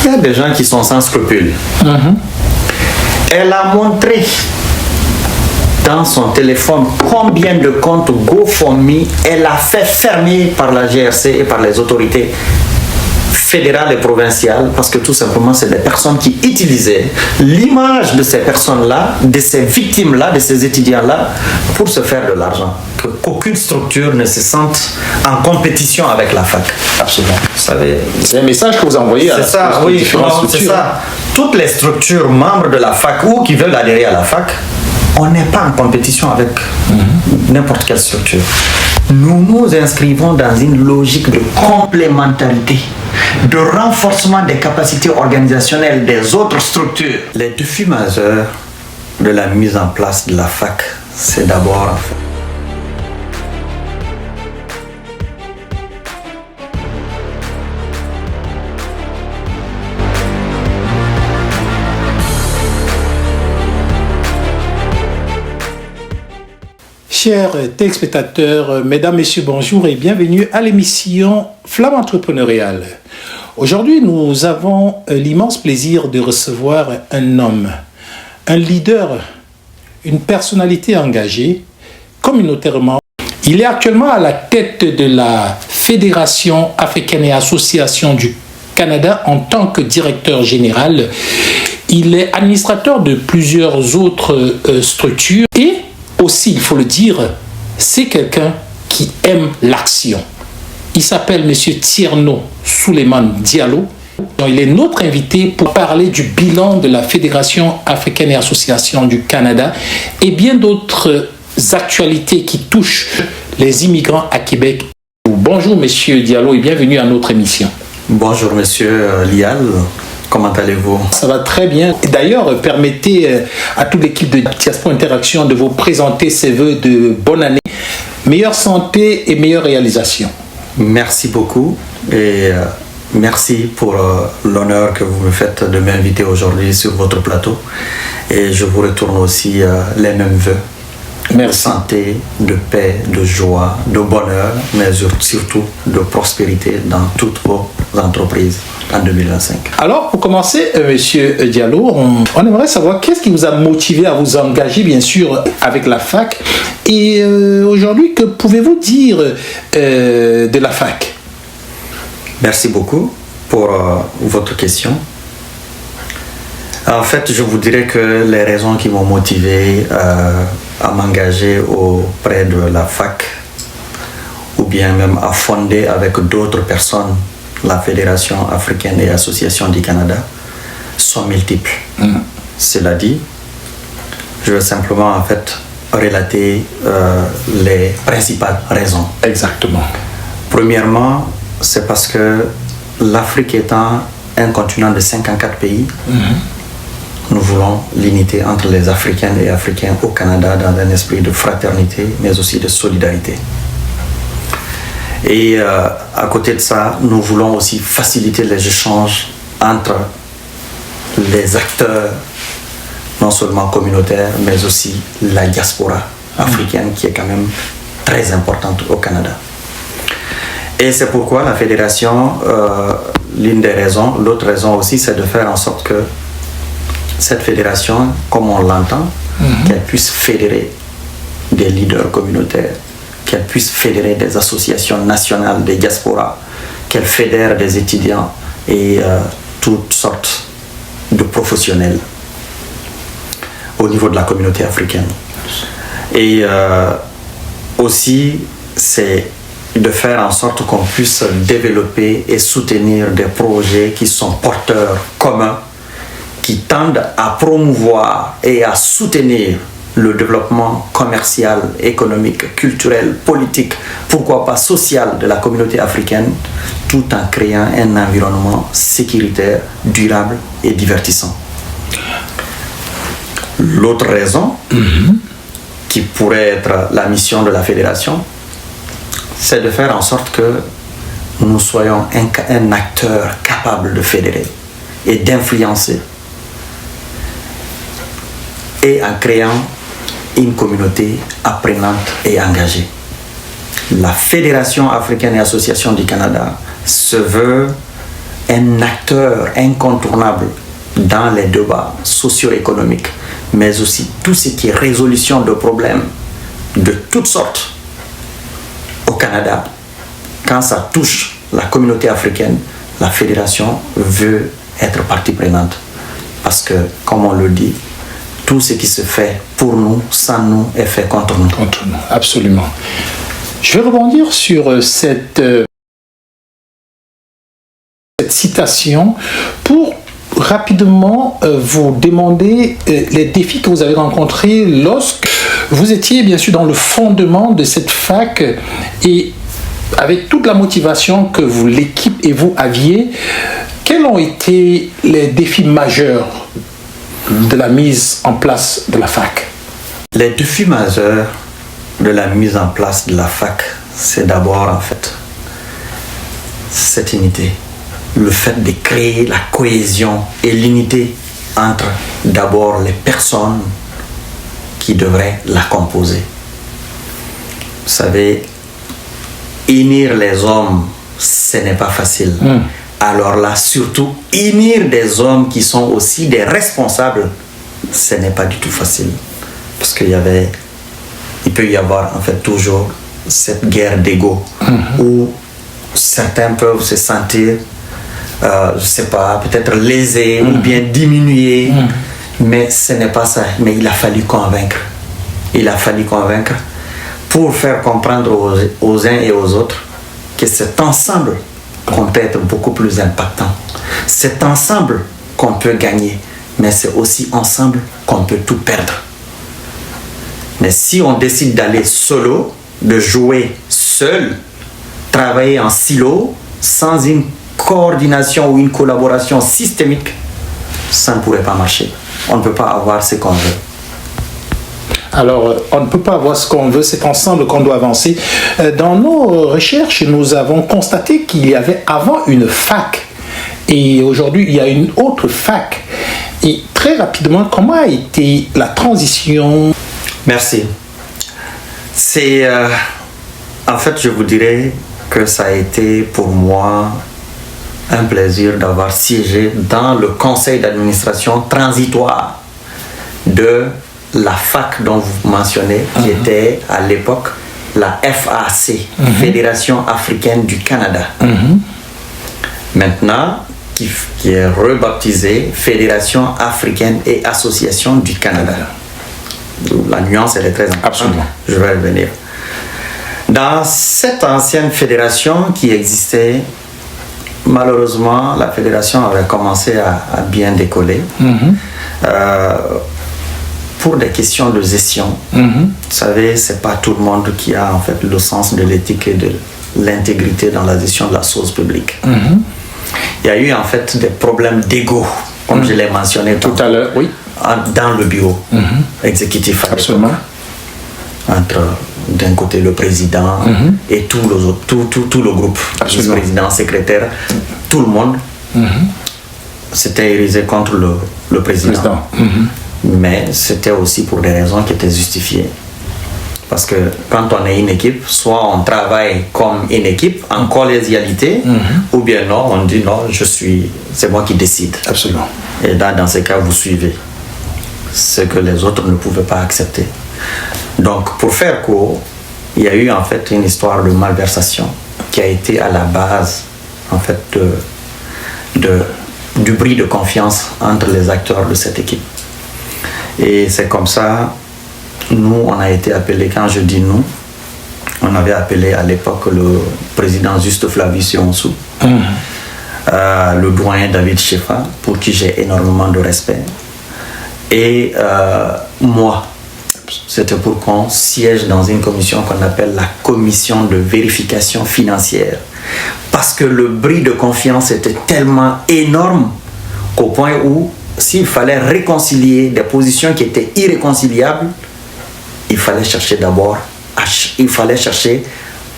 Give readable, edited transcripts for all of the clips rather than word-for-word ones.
Il y a des gens qui sont sans scrupules. Elle a montré dans son téléphone combien de comptes GoFundMe elle a fait fermer par la GRC et par les autorités fédérales et provinciales, parce que tout simplement c'est des personnes qui utilisaient l'image de ces personnes-là, de ces victimes-là, de ces étudiants-là pour se faire de l'argent. Qu'aucune structure ne se sente en compétition avec la fac. Absolument. Vous savez, c'est un message que vous envoyez à ça, oui, c'est ça. Toutes les structures membres de la fac ou qui veulent adhérer à la fac, on n'est pas en compétition avec n'importe quelle structure. Nous nous inscrivons dans une logique de complémentarité, de renforcement des capacités organisationnelles des autres structures. Les défis majeurs de la mise en place de la fac, c'est d'abord Chers téléspectateurs, mesdames, messieurs, bonjour et bienvenue à l'émission Flamme Entrepreneuriale. Aujourd'hui, nous avons l'immense plaisir de recevoir un homme, un leader, une personnalité engagée, communautairement. Il est actuellement à la tête de la Fédération africaine et association du Canada en tant que directeur général. Il est administrateur de plusieurs autres structures et aussi, il faut le dire, c'est quelqu'un qui aime l'action. Il s'appelle M. Tierno Souleymane Diallo. Il est notre invité pour parler du bilan de la Fédération africaine et association du Canada et bien d'autres actualités qui touchent les immigrants à Québec. Bonjour M. Diallo et bienvenue à notre émission. Bonjour M. Lial. Comment allez-vous? Ça va très bien. D'ailleurs, permettez à toute l'équipe de Diaspora Interaction de vous présenter ses vœux de bonne année, meilleure santé et meilleure réalisation. Merci beaucoup et merci pour l'honneur que vous me faites de m'inviter aujourd'hui sur votre plateau. Et je vous retourne aussi les mêmes vœux. Merci. De santé, de paix, de joie, de bonheur, mais surtout de prospérité dans toutes vos entreprises en 2025. Alors, pour commencer, Monsieur Diallo, on aimerait savoir qu'est-ce qui vous a motivé à vous engager, bien sûr, avec la fac. Et aujourd'hui, que pouvez-vous dire de la fac? Merci beaucoup pour votre question. En fait, je vous dirais que les raisons qui m'ont motivé à m'engager auprès de la fac, ou bien même à fonder avec d'autres personnes la Fédération africaine et association du Canada, sont multiples. Cela dit, je vais simplement en fait relater les principales raisons. Exactement. Premièrement, c'est parce que l'Afrique étant un continent de 54 pays, nous voulons l'unité entre les Africaines et Africains au Canada dans un esprit de fraternité, mais aussi de solidarité. Et à côté de ça, nous voulons aussi faciliter les échanges entre les acteurs, non seulement communautaires, mais aussi la diaspora africaine qui est quand même très importante au Canada. Et c'est pourquoi la fédération, l'une des raisons, l'autre raison aussi, c'est de faire en sorte que cette fédération, comme on l'entend, qu'elle puisse fédérer des leaders communautaires, qu'elle puisse fédérer des associations nationales des diasporas, qu'elle fédère des étudiants et toutes sortes de professionnels au niveau de la communauté africaine. Et aussi, c'est de faire en sorte qu'on puisse développer et soutenir des projets qui sont porteurs communs, qui tendent à promouvoir et à soutenir le développement commercial, économique, culturel, politique, pourquoi pas social de la communauté africaine, tout en créant un environnement sécuritaire, durable et divertissant. L'autre raison, qui pourrait être la mission de la fédération, c'est de faire en sorte que nous soyons un acteur capable de fédérer et d'influencer, et en créant une communauté apprenante et engagée. La Fédération africaine et association du Canada se veut un acteur incontournable dans les débats socio-économiques, mais aussi tout ce qui est résolution de problèmes de toutes sortes au Canada. Quand ça touche la communauté africaine, la fédération veut être partie prenante. Parce que, comme on le dit, tout ce qui se fait pour nous, sans nous, est fait contre nous. Contre nous, absolument. Je vais rebondir sur cette citation pour rapidement vous demander les défis que vous avez rencontrés lorsque vous étiez bien sûr dans le fondement de cette fac et avec toute la motivation que vous, l'équipe et vous aviez, quels ont été les défis majeurs de la mise en place de la fac? Les défis majeurs de la mise en place de la fac, c'est d'abord en fait cette unité. Le fait de créer la cohésion et l'unité entre d'abord les personnes qui devraient la composer. Vous savez, unir les hommes, ce n'est pas facile. Alors là, surtout, unir des hommes qui sont aussi des responsables, ce n'est pas du tout facile. Parce qu'il peut y avoir en fait toujours cette guerre d'ego où certains peuvent se sentir je ne sais pas, peut-être lésés ou bien diminués, mais ce n'est pas ça. Mais il a fallu convaincre. Il a fallu convaincre pour faire comprendre aux uns et aux autres que c'est ensemble qu'on peut être beaucoup plus impactant. C'est ensemble qu'on peut gagner, mais c'est aussi ensemble qu'on peut tout perdre. Mais si on décide d'aller solo, de jouer seul, travailler en silo, sans une coordination ou une collaboration systémique, ça ne pourrait pas marcher. On ne peut pas avoir ce qu'on veut. Alors, on ne peut pas avoir ce qu'on veut, c'est ensemble qu'on doit avancer. Dans nos recherches, nous avons constaté qu'il y avait avant une fac et aujourd'hui, il y a une autre fac. Et très rapidement, comment a été la transition? Merci. C'est... en fait, je vous dirais que ça a été pour moi un plaisir d'avoir siégé dans le conseil d'administration transitoire de la fac dont vous mentionnez, qui était à l'époque la FAC, Fédération africaine du Canada. Maintenant, qui est rebaptisée Fédération africaine et association du Canada. La nuance, elle est très importante. Absolument. Je vais revenir. Dans cette ancienne fédération qui existait, malheureusement, la fédération avait commencé à bien décoller. Pour des questions de gestion, vous savez, c'est pas tout le monde qui a en fait le sens de l'éthique et de l'intégrité dans la gestion de la chose publique. Il y a eu en fait des problèmes d'ego, comme je l'ai mentionné tout à l'heure, oui, dans le bureau exécutif. Absolument. Entre d'un côté le président et tout le groupe, le président, secrétaire, tout le monde s'était irisé contre le président. Mais c'était aussi pour des raisons qui étaient justifiées. Parce que quand on est une équipe, soit on travaille comme une équipe en collégialité, ou bien non, on dit non, c'est moi qui décide. Absolument. Et là, dans ces cas, vous suivez ce que les autres ne pouvaient pas accepter. Donc, pour faire court, il y a eu en fait une histoire de malversation qui a été à la base en fait du bris de confiance entre les acteurs de cette équipe. Et c'est comme ça, nous, on a été appelés, quand je dis nous, on avait appelé à l'époque le président Juste Flavius Sionsu, le doyen David Shefa, pour qui j'ai énormément de respect, et moi. C'était pour qu'on siège dans une commission qu'on appelle la commission de vérification financière. Parce que le bris de confiance était tellement énorme qu'au point où, s'il fallait réconcilier des positions qui étaient irréconciliables, il fallait chercher d'abord,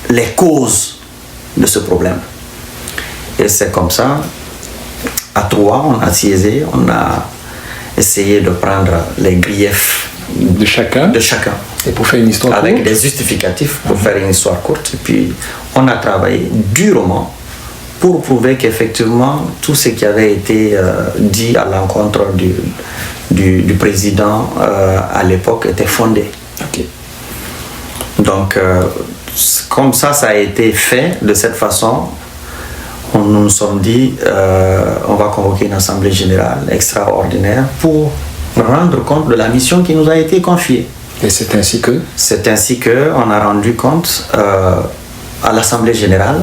les causes de ce problème. Et c'est comme ça, à trois, on a siégé, on a essayé de prendre les griefs de chacun. Et pour faire une histoire avec courte. des justificatifs pour faire une histoire courte. Et puis, on a travaillé durement pour prouver qu'effectivement, tout ce qui avait été dit à l'encontre du président à l'époque était fondé. Ok. Donc, comme ça a été fait de cette façon, nous nous sommes dit, on va convoquer une assemblée générale extraordinaire pour rendre compte de la mission qui nous a été confiée. Et c'est ainsi que? C'est ainsi qu'on a rendu compte à l'assemblée générale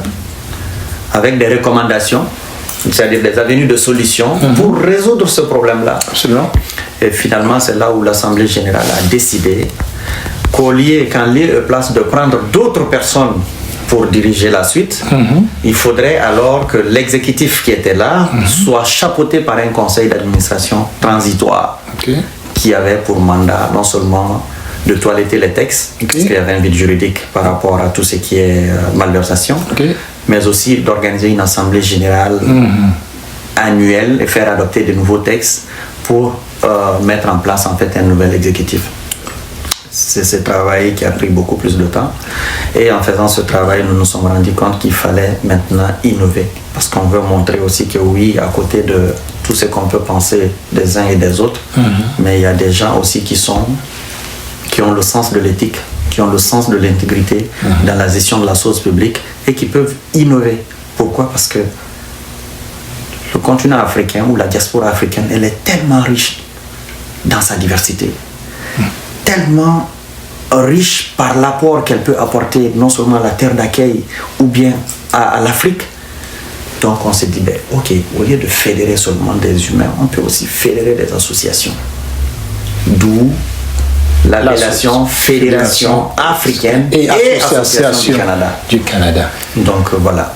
avec des recommandations, c'est-à-dire des avenues de solutions pour résoudre ce problème-là. Absolument. Et finalement, c'est là où l'assemblée générale a décidé qu'en lieu et place de prendre d'autres personnes pour diriger la suite, il faudrait alors que l'exécutif qui était là soit chapeauté par un conseil d'administration transitoire qui avait pour mandat non seulement de toiletter les textes, parce qu'il y avait un vide juridique par rapport à tout ce qui est malversation, mais aussi d'organiser une assemblée générale annuelle et faire adopter de nouveaux textes pour mettre en place en fait un nouvel exécutif. C'est ce travail qui a pris beaucoup plus de temps. Et en faisant ce travail, nous nous sommes rendus compte qu'il fallait maintenant innover. Parce qu'on veut montrer aussi que oui, à côté de tout ce qu'on peut penser des uns et des autres, mais il y a des gens aussi qui ont le sens de l'éthique, qui ont le sens de l'intégrité dans la gestion de la chose publique et qui peuvent innover. Pourquoi? Parce que le continent africain ou la diaspora africaine, elle est tellement riche dans sa diversité. Tellement riche par l'apport qu'elle peut apporter non seulement à la terre d'accueil ou bien à l'Afrique. Donc on s'est dit, ben, ok, au lieu de fédérer seulement des humains, on peut aussi fédérer des associations. D'où l'appellation Fédération africaine et Association du Canada. Donc voilà.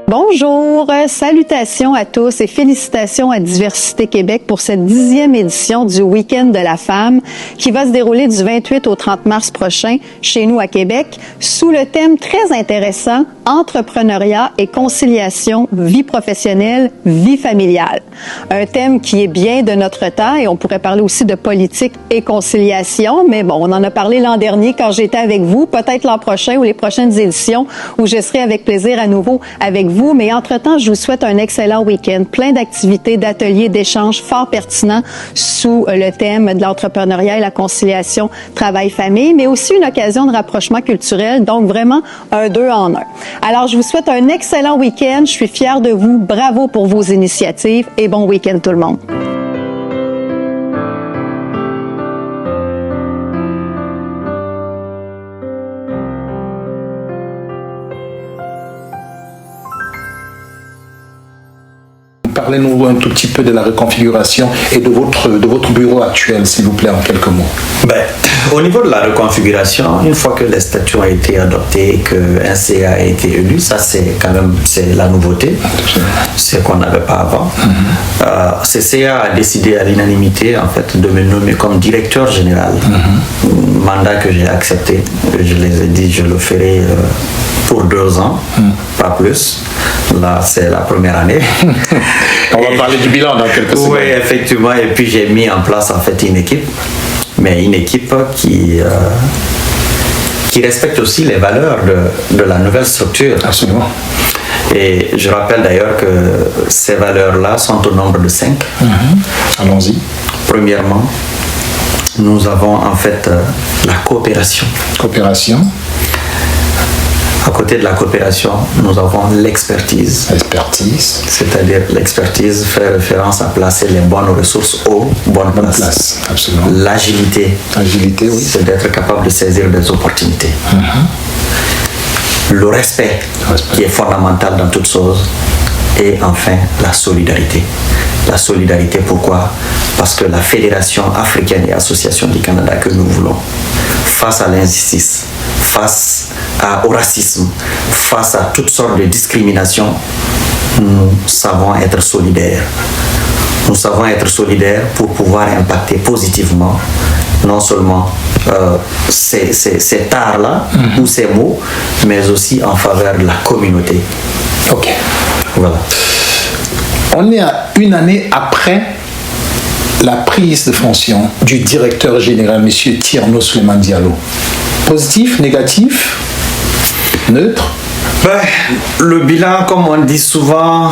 Bonjour, salutations à tous et félicitations à Diversité Québec pour cette 10e édition du Week-end de la femme qui va se dérouler du 28 au 30 mars prochain chez nous à Québec sous le thème très intéressant « Entrepreneuriat et conciliation, vie professionnelle, vie familiale ». Un thème qui est bien de notre temps et on pourrait parler aussi de politique et conciliation, mais bon, on en a parlé l'an dernier quand j'étais avec vous, peut-être l'an prochain ou les prochaines éditions où je serai avec plaisir à nouveau avec vous. Mais entre-temps, je vous souhaite un excellent week-end, plein d'activités, d'ateliers, d'échanges fort pertinents sous le thème de l'entrepreneuriat et la conciliation travail-famille, mais aussi une occasion de rapprochement culturel, donc vraiment un 2 en 1. Alors, je vous souhaite un excellent week-end, je suis fière de vous, bravo pour vos initiatives et bon week-end tout le monde. Parlez-nous un tout petit peu de la reconfiguration et de votre bureau actuel, s'il vous plaît, en quelques mots. Ben, au niveau de la reconfiguration, une fois que les statuts ont été adoptés et qu'un CA a été élu, ça c'est quand même la nouveauté, c'est qu'on n'avait pas avant. Ce CA a décidé à l'unanimité en fait de me nommer comme directeur général, mandat que j'ai accepté. Je les ai dit, je le ferai pour 2 ans, pas plus. Là, c'est la première année. On va parler du bilan dans quelques secondes. Oui, effectivement. Et puis, j'ai mis en place, en fait, une équipe. Mais une équipe qui respecte aussi les valeurs de la nouvelle structure. Absolument. Et je rappelle d'ailleurs que ces valeurs-là sont au nombre de 5. Allons-y. Premièrement, nous avons, en fait, la coopération. Coopération. À côté de la coopération, nous avons l'expertise. Expertise. C'est-à-dire l'expertise fait référence à placer les bonnes ressources aux bonnes places. Absolument. L'agilité. Agilité, oui. C'est d'être capable de saisir des opportunités. Le respect, qui est fondamental dans toute chose. Et enfin, la solidarité. La solidarité, pourquoi? Parce que la Fédération africaine et Association du Canada que nous voulons, face à l'injustice, face au racisme, face à toutes sortes de discriminations, nous savons être solidaires. Nous savons être solidaires pour pouvoir impacter positivement non seulement ces tares-là ou ces mots, mais aussi en faveur de la communauté. Ok. Voilà. On est à une année après la prise de fonction du directeur général, M. Tierno Souleymane Diallo. Positif, négatif, neutre? Le bilan, comme on dit souvent,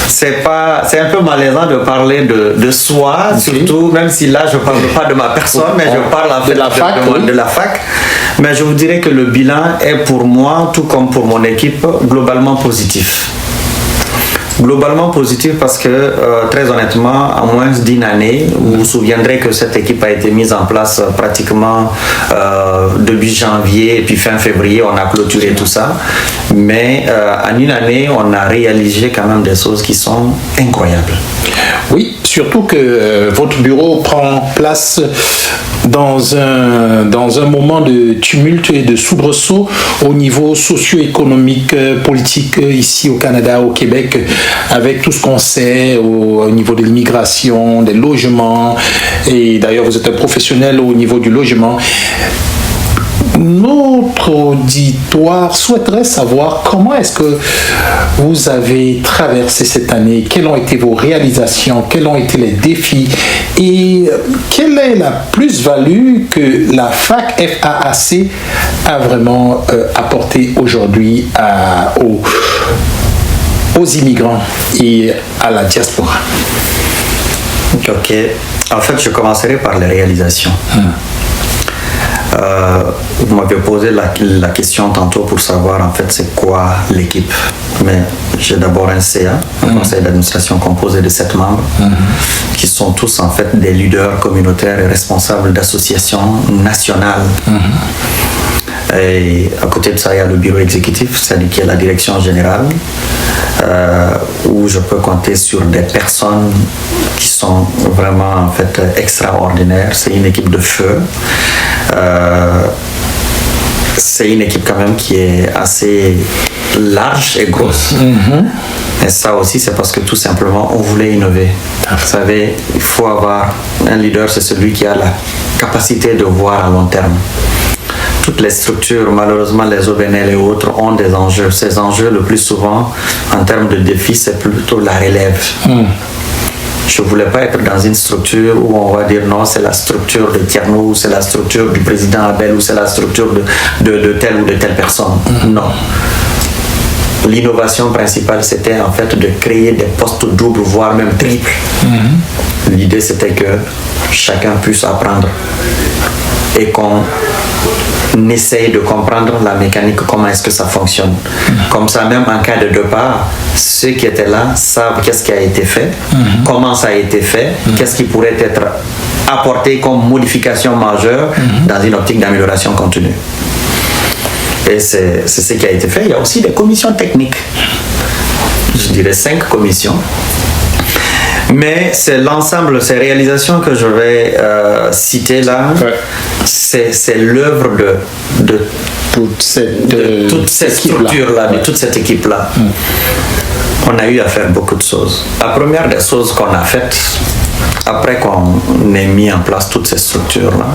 c'est un peu malaisant de parler de soi, surtout, même si là je ne parle pas de ma personne, mais je parle en fait de la fac. Mais je vous dirais que le bilan est pour moi, tout comme pour mon équipe, globalement positif. Globalement positif parce que, très honnêtement, à moins d'une année, vous vous souviendrez que cette équipe a été mise en place pratiquement début janvier et puis fin février, on a clôturé tout ça. Mais en une année, on a réalisé quand même des choses qui sont incroyables. Oui, surtout que votre bureau prend place dans un moment de tumulte et de soubresaut au niveau socio-économique, politique ici au Canada, au Québec, avec tout ce qu'on sait au niveau de l'immigration, des logements, et d'ailleurs vous êtes un professionnel au niveau du logement. Notre auditoire souhaiterait savoir comment est-ce que vous avez traversé cette année, quelles ont été vos réalisations, quels ont été les défis et quelle est la plus-value que la fac FAAC a vraiment apporté aujourd'hui aux immigrants et à la diaspora. Ok, en fait je commencerai par les réalisations. Vous m'avez posé la question tantôt pour savoir en fait c'est quoi l'équipe. Mais j'ai d'abord un CA, un conseil d'administration composé de 7 membres, qui sont tous en fait des leaders communautaires et responsables d'associations nationales. Et à côté de ça, il y a le bureau exécutif, c'est-à-dire qui est la direction générale, où je peux compter sur des personnes qui sont vraiment en fait extraordinaires. C'est une équipe de feu. C'est une équipe quand même qui est assez large et grosse. Et ça aussi, c'est parce que tout simplement, on voulait innover. Vous savez, il faut avoir un leader, c'est celui qui a la capacité de voir à long terme. Toutes les structures, malheureusement les OBNL et autres, ont des enjeux. Ces enjeux, le plus souvent, en termes de défis, c'est plutôt la relève. Je ne voulais pas être dans une structure où on va dire non, c'est la structure de Tierno, ou c'est la structure du président Abel, ou c'est la structure de telle ou de telle personne. Non. L'innovation principale, c'était en fait de créer des postes doubles, voire même triples. L'idée, c'était que chacun puisse apprendre et qu'on essaye de comprendre la mécanique, comment est-ce que ça fonctionne. Comme ça, même en cas de départ, ceux qui étaient là savent qu'est-ce qui a été fait, comment ça a été fait, qu'est-ce qui pourrait être apporté comme modification majeure dans une optique d'amélioration continue. Et c'est ce qui a été fait. Il y a aussi des commissions techniques. Je dirais 5 commissions. Mais c'est l'ensemble, ces réalisations que je vais citer là, c'est l'œuvre de toute cette structure-là, de toute cette équipe-là. On a eu à faire beaucoup de choses. La première des choses qu'on a faites, après qu'on ait mis en place toutes ces structures-là,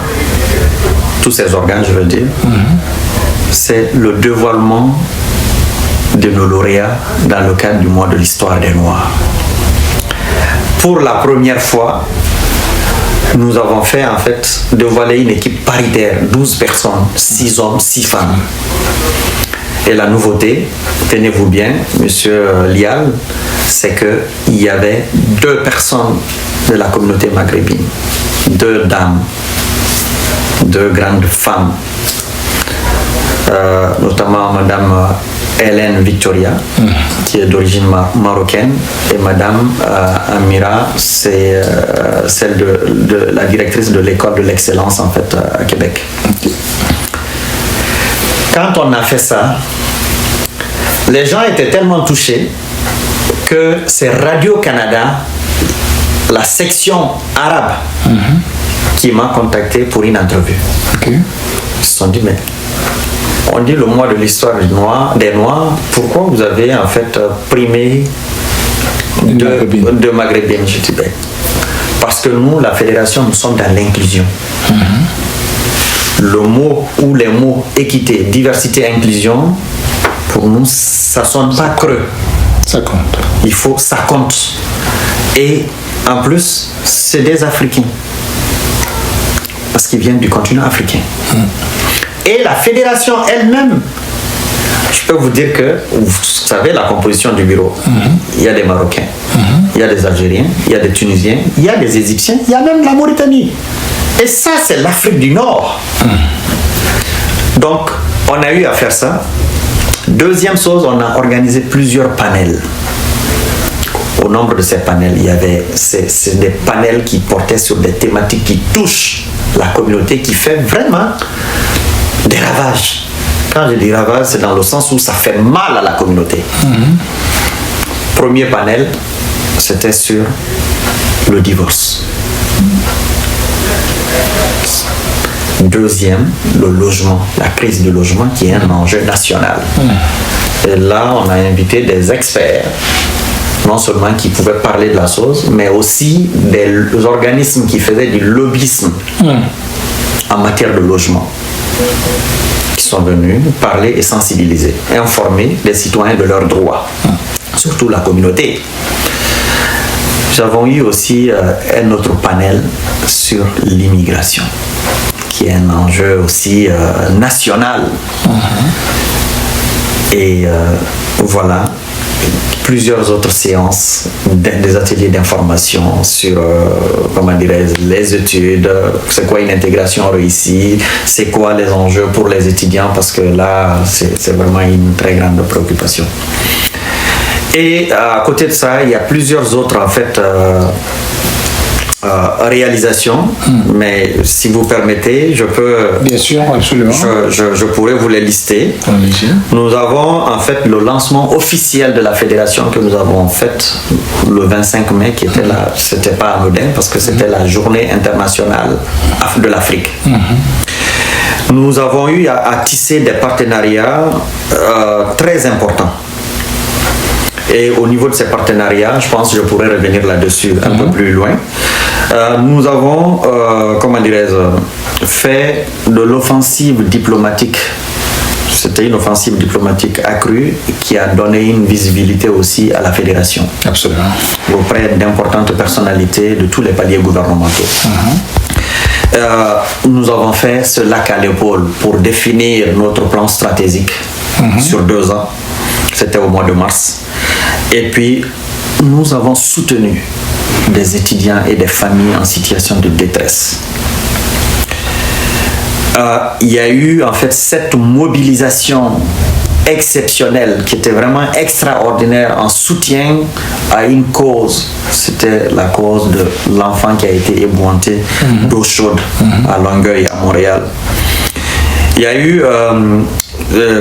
tous ces organes, je veux dire, c'est le dévoilement de nos lauréats dans le cadre du mois de l'histoire des Noirs. Pour la première fois, nous avons fait en fait dévoiler une équipe paritaire, 12 personnes, 6 hommes, 6 femmes. Et la nouveauté, tenez-vous bien, monsieur Lial, c'est qu'il y avait 2 personnes de la communauté maghrébine, 2 dames, 2 grandes femmes, notamment madame Hélène Victoria, qui est d'origine marocaine, et madame Amira, c'est celle de la directrice de l'école de l'excellence en fait à Québec. Quand on a fait ça, les gens étaient tellement touchés que c'est Radio-Canada, la section arabe, qui m'a contacté pour une entrevue. Ils se sont dit, mais on dit le mois de l'histoire des Noirs, pourquoi vous avez en fait primé de Maghrébines? Je dis, parce que nous, la fédération, nous sommes dans l'inclusion. Le mot ou les mots équité, diversité, inclusion, pour nous, ça sonne pas creux. Ça compte. Ça compte. Et en plus, c'est des Africains. Parce qu'ils viennent du continent africain. Et la fédération elle-même je peux vous dire que, vous savez, la composition du bureau, il y a des Marocains, il y a des Algériens, il y a des Tunisiens, il y a des Égyptiens, il y a même la Mauritanie. Et ça, c'est l'Afrique du Nord. Donc, on a eu à faire ça. Deuxième chose, on a organisé plusieurs panels. Au nombre de ces panels, il y avait des panels qui portaient sur des thématiques qui touchent la communauté, qui fait vraiment des ravages. Quand je dis ravages, c'est dans le sens où ça fait mal à la communauté. Premier panel, c'était sur le divorce. Deuxième, le logement, la crise du logement qui est un enjeu national. Et là, on a invité des experts, non seulement qui pouvaient parler de la chose, mais aussi des organismes qui faisaient du lobbyisme en matière de logement, qui sont venus parler et sensibiliser, informer les citoyens de leurs droits, surtout la communauté. Nous avons eu aussi un autre panel sur l'immigration, qui est un enjeu aussi national. Et voilà, plusieurs autres séances, des ateliers d'information sur, comment dirais-je, les études, c'est quoi une intégration réussie, c'est quoi les enjeux pour les étudiants, parce que là, c'est vraiment une très grande préoccupation. Et à côté de ça, il y a plusieurs autres, en fait, réalisations, mais si vous permettez, je peux... Bien sûr, absolument. Je pourrais vous les lister. Nous avons en fait le lancement officiel de la fédération que nous avons fait le 25 mai, qui était là, c'était pas anodin parce que c'était la journée internationale de l'Afrique. Nous avons eu à tisser des partenariats très importants. Et au niveau de ces partenariats, je pense que je pourrais revenir là-dessus un peu plus loin. Nous avons, comment dirais-je, fait de l'offensive diplomatique. C'était une offensive diplomatique accrue qui a donné une visibilité aussi à la fédération. Absolument. Auprès d'importantes personnalités de tous les paliers gouvernementaux. Nous avons fait ce lac à l'épaule pour définir notre plan stratégique sur 2 ans. C'était au mois de mars. Et puis, nous avons soutenu des étudiants et des familles en situation de détresse. Il y a eu en fait cette mobilisation exceptionnelle qui était vraiment extraordinaire en soutien à une cause. C'était la cause de l'enfant qui a été ébouanté d'eau chaude à Longueuil, à Montréal. Il y a eu,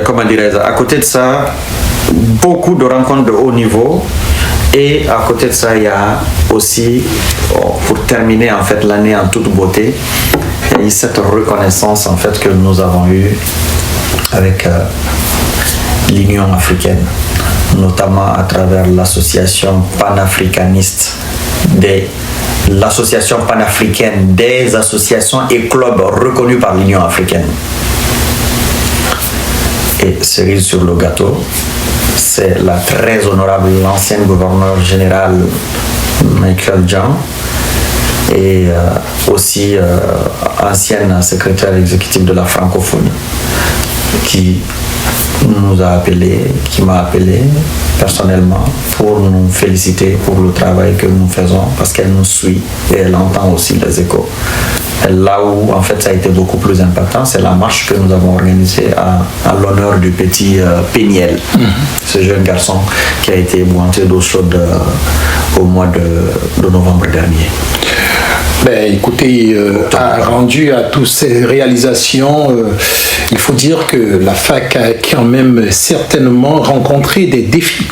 comment dirais-je, à côté de ça, beaucoup de rencontres de haut niveau. Et à côté de ça, il y a aussi, pour terminer en fait l'année en toute beauté, il y a eu cette reconnaissance en fait que nous avons eue avec l'Union africaine, notamment à travers l'association panafricaniste l'association panafricaine des associations et clubs reconnus par l'Union africaine. Et cerise sur le gâteau, c'est la très honorable l'ancienne gouverneure générale Michael Jean et aussi ancienne secrétaire exécutive de la francophonie qui nous a appelé, qui m'a appelé personnellement pour nous féliciter pour le travail que nous faisons parce qu'elle nous suit et elle entend aussi les échos. Et là où en fait ça a été beaucoup plus impactant, c'est la marche que nous avons organisée à l'honneur du petit Péniel, ce jeune garçon qui a été ébouanté d'eau chaude au mois de novembre dernier. Ben, écoutez, rendu à toutes ces réalisations, il faut dire que la FAC a quand même certainement rencontré des défis,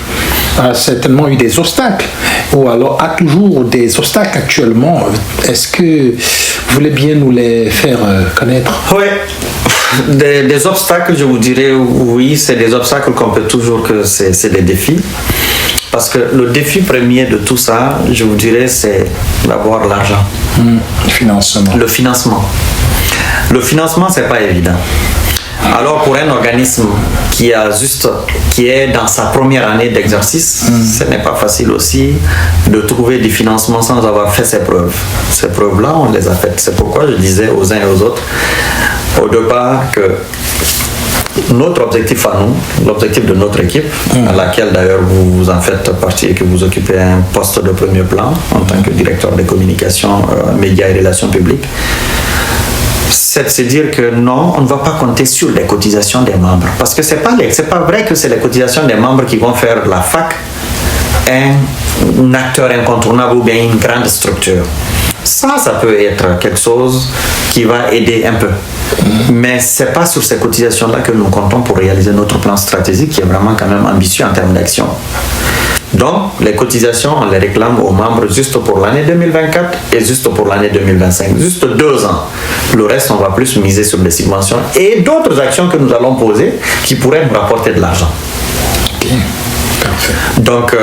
a certainement eu des obstacles, ou alors a toujours des obstacles actuellement. Est-ce que vous voulez bien nous les faire connaître? Oui, des obstacles, je vous dirais oui, c'est des obstacles qu'on peut toujours que c'est des défis. Parce que le défi premier de tout ça, je vous dirais, c'est d'abord l'argent. Le financement. Le financement. Le financement, c'est pas évident. Alors pour un organisme qui est dans sa première année d'exercice, ce n'est pas facile aussi de trouver du financement sans avoir fait ses preuves. Ces preuves-là, on les a faites. C'est pourquoi je disais aux uns et aux autres, au départ, que notre objectif à nous, l'objectif de notre équipe, à laquelle d'ailleurs vous en faites partie et que vous occupez un poste de premier plan en tant que directeur des communications, médias et relations publiques, c'est de se dire que non, on ne va pas compter sur les cotisations des membres. Parce que c'est pas vrai que c'est les cotisations des membres qui vont faire de la fac un acteur incontournable ou bien une grande structure. Ça peut être quelque chose qui va aider un peu. Mais ce n'est pas sur ces cotisations-là que nous comptons pour réaliser notre plan stratégique qui est vraiment quand même ambitieux en termes d'action. Donc, les cotisations, on les réclame aux membres juste pour l'année 2024 et juste pour l'année 2025. Juste 2 ans. Le reste, on va plus miser sur des subventions et d'autres actions que nous allons poser qui pourraient nous rapporter de l'argent. Okay. Parfait. Donc,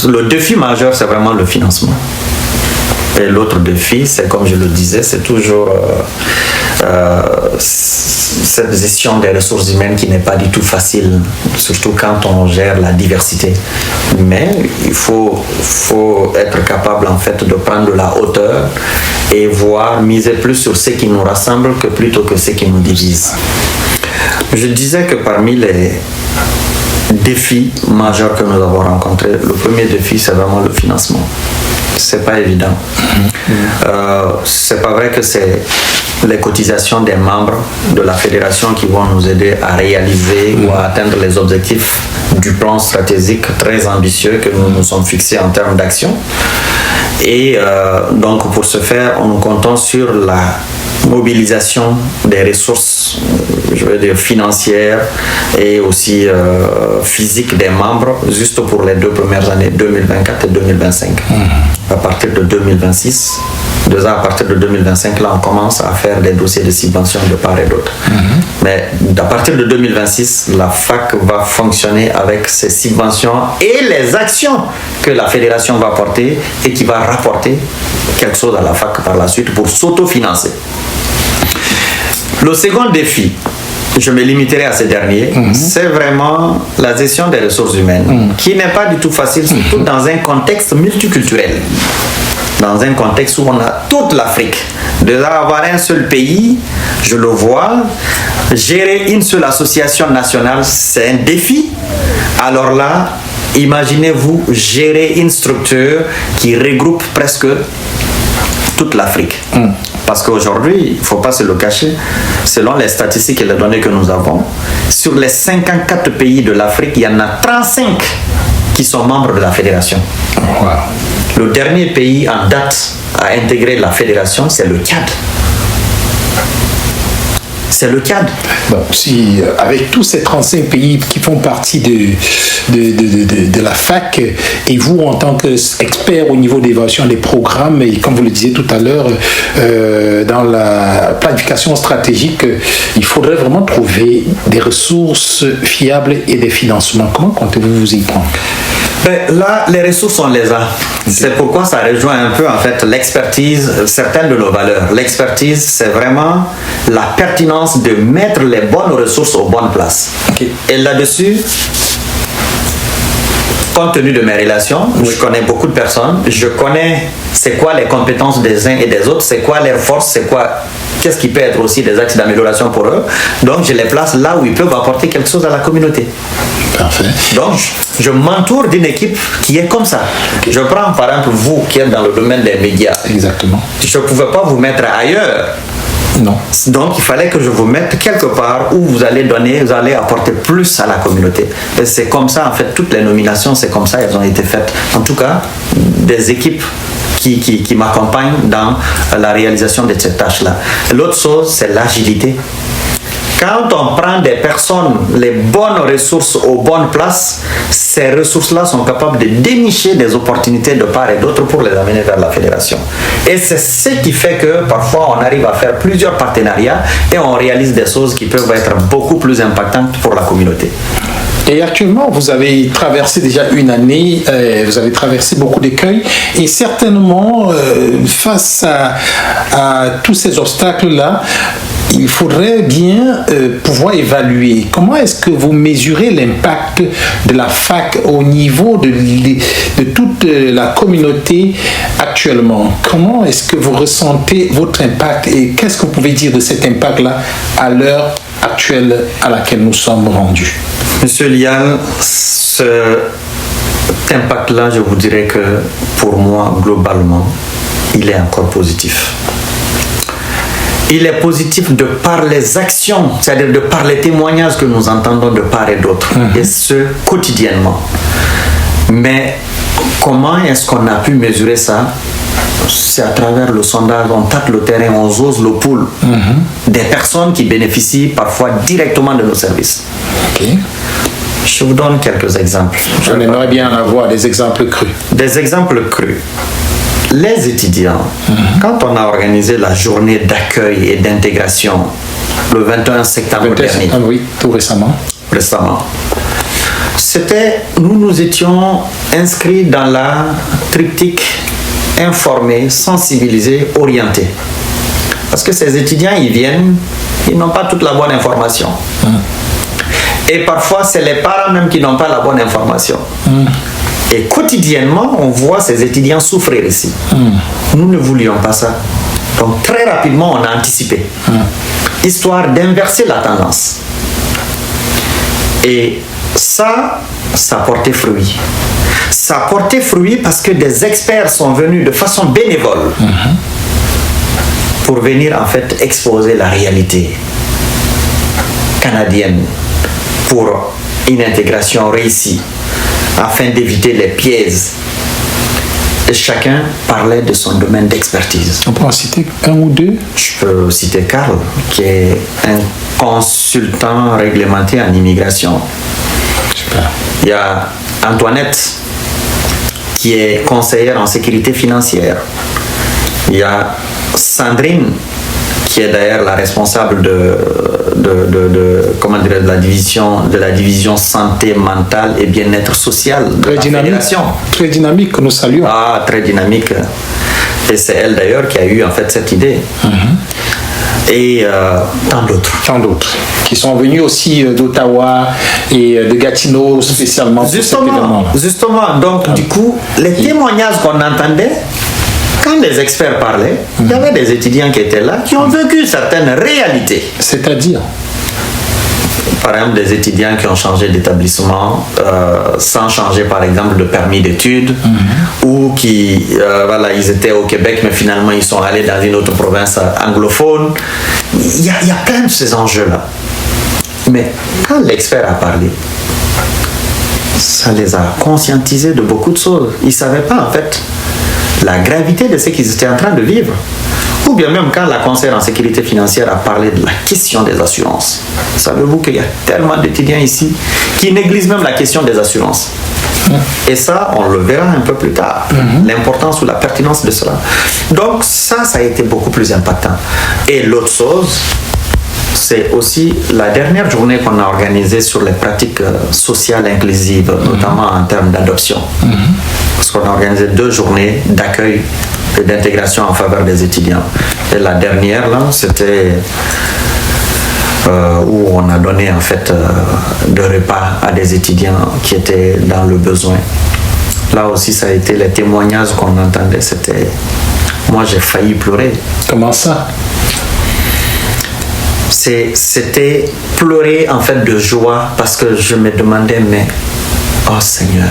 le défi majeur, c'est vraiment le financement. Et l'autre défi, c'est comme je le disais, c'est toujours cette gestion des ressources humaines qui n'est pas du tout facile, surtout quand on gère la diversité. Mais il faut être capable en fait de prendre de la hauteur et miser plus sur ce qui nous rassemble que plutôt que ce qui nous divise. Je disais que parmi les défis majeurs que nous avons rencontrés, le premier défi, c'est vraiment le financement. C'est pas évident. C'est pas vrai que c'est les cotisations des membres de la fédération qui vont nous aider à réaliser ou à atteindre les objectifs du plan stratégique très ambitieux que nous nous sommes fixés en termes d'action. Et donc pour ce faire, nous comptons sur la mobilisation des ressources, je veux dire financières et aussi physiques des membres juste pour les 2 premières années, 2024 et 2025. À partir de 2026, déjà à partir de 2025, là on commence à faire des dossiers de subvention de part et d'autre. Mais à partir de 2026, la FAC va fonctionner avec ses subventions et les actions que la fédération va porter et qui va rapporter quelque chose à la FAC par la suite pour s'autofinancer. Le second défi, je me limiterai à ce dernier, c'est vraiment la gestion des ressources humaines, qui n'est pas du tout facile, surtout dans un contexte multiculturel. Dans un contexte où on a toute l'Afrique. Déjà avoir un seul pays, je le vois, gérer une seule association nationale, c'est un défi. Alors là, imaginez-vous gérer une structure qui regroupe presque toute l'Afrique. Parce qu'aujourd'hui, il ne faut pas se le cacher, selon les statistiques et les données que nous avons, sur les 54 pays de l'Afrique, il y en a 35 qui sont membres de la fédération. Wow. Le dernier pays en date à intégrer la fédération, c'est le Tchad. C'est le Tchad. Donc, si, avec tous ces 35 pays qui font partie de la FAC, et vous, en tant qu'expert au niveau d'évaluation des programmes, et comme vous le disiez tout à l'heure, dans la planification stratégique, il faudrait vraiment trouver des ressources fiables et des financements. Comment comptez-vous vous y prendre? Là, les ressources, on les a. C'est pourquoi ça rejoint un peu en fait l'expertise, certaines de nos valeurs. L'expertise, c'est vraiment la pertinence de mettre les bonnes ressources aux bonnes places. Okay. Et là-dessus, compte tenu de mes relations, je connais beaucoup de personnes, je connais c'est quoi les compétences des uns et des autres, c'est quoi leurs forces, c'est quoi, qu'est-ce qui peut être aussi des axes d'amélioration pour eux. Donc je les place là où ils peuvent apporter quelque chose à la communauté. Parfait. Donc je m'entoure d'une équipe qui est comme ça. Okay. Je prends par exemple vous qui êtes dans le domaine des médias. Exactement. Je ne pouvais pas vous mettre ailleurs. Non. Donc il fallait que je vous mette quelque part où vous allez apporter plus à la communauté. Et c'est comme ça, en fait, toutes les nominations, c'est comme ça, elles ont été faites. En tout cas, des équipes qui m'accompagnent dans la réalisation de cette tâche-là. L'autre chose, c'est l'agilité. Quand on prend des personnes, les bonnes ressources aux bonnes places, ces ressources-là sont capables de dénicher des opportunités de part et d'autre pour les amener vers la fédération. Et c'est ce qui fait que parfois on arrive à faire plusieurs partenariats et on réalise des choses qui peuvent être beaucoup plus impactantes pour la communauté. Et actuellement, vous avez traversé déjà une année, vous avez traversé beaucoup d'écueils et certainement, face à tous ces obstacles-là, il faudrait bien pouvoir évaluer comment est-ce que vous mesurez l'impact de la FAC au niveau de toute la communauté actuellement. Comment est-ce que vous ressentez votre impact et qu'est-ce que vous pouvez dire de cet impact-là à l'heure actuelle à laquelle nous sommes rendus? Monsieur Lial, cet impact-là, je vous dirais que pour moi, globalement, il est encore positif. Il est positif de par les actions, c'est-à-dire de par les témoignages que nous entendons de part et d'autre, et ce, quotidiennement. Mais comment est-ce qu'on a pu mesurer ça? C'est à travers le sondage, on tâte le terrain, on ose le pouls des personnes qui bénéficient parfois directement de nos services. Okay. Je vous donne quelques exemples. On aimerait bien avoir des exemples crus. Des exemples crus. Les étudiants, quand on a organisé la journée d'accueil et d'intégration le 21 septembre dernier, oui, tout récemment, nous étions inscrits dans la triptyque informé, sensibilisé, orienté. Parce que ces étudiants, ils n'ont pas toute la bonne information. Et parfois, c'est les parents même qui n'ont pas la bonne information. Et quotidiennement, on voit ces étudiants souffrir ici. Nous ne voulions pas ça. Donc très rapidement, on a anticipé. Histoire d'inverser la tendance. Et ça portait fruit. Ça a porté fruit parce que des experts sont venus de façon bénévole pour venir en fait exposer la réalité canadienne pour une intégration réussie, afin d'éviter les pièges. Et chacun parlait de son domaine d'expertise. On peut en citer un ou deux? Je peux citer Carl, qui est un consultant réglementé en immigration. Super. Il y a Antoinette, qui est conseillère en sécurité financière. Il y a Sandrine, qui est d'ailleurs la responsable de la division santé mentale et bien-être social de la fédération. Très dynamique, que nous saluons. Ah, très dynamique. Et c'est elle d'ailleurs qui a eu en fait cette idée. Et tant d'autres. Tant d'autres. Qui sont venus aussi d'Ottawa et de Gatineau spécialement pour cet événement-là. Justement, donc du coup, les témoignages qu'on entendait, quand les experts parlaient, il y avait des étudiants qui étaient là, qui ont vécu certaines réalités. C'est-à-dire? Par exemple, des étudiants qui ont changé d'établissement sans changer, par exemple, de permis d'études, ou qui, ils étaient au Québec, mais finalement, ils sont allés dans une autre province anglophone. Il y a plein de ces enjeux-là. Mais quand l'expert a parlé, ça les a conscientisés de beaucoup de choses. Ils ne savaient pas, en fait, la gravité de ce qu'ils étaient en train de vivre. Ou bien même quand la conseillère en sécurité financière a parlé de la question des assurances. Savez-vous qu'il y a tellement d'étudiants ici qui négligent même la question des assurances. Et ça, on le verra un peu plus tard. L'importance ou la pertinence de cela. Donc ça a été beaucoup plus impactant. Et l'autre chose, c'est aussi la dernière journée qu'on a organisée sur les pratiques sociales inclusives, notamment en termes d'adoption. Parce qu'on a organisé 2 journées d'accueil et d'intégration en faveur des étudiants. Et la dernière, là, c'était où on a donné en fait de repas à des étudiants qui étaient dans le besoin. Là aussi, ça a été les témoignages qu'on entendait. Moi, j'ai failli pleurer. Comment ça? C'était pleurer en fait de joie parce que je me demandais, mais oh Seigneur,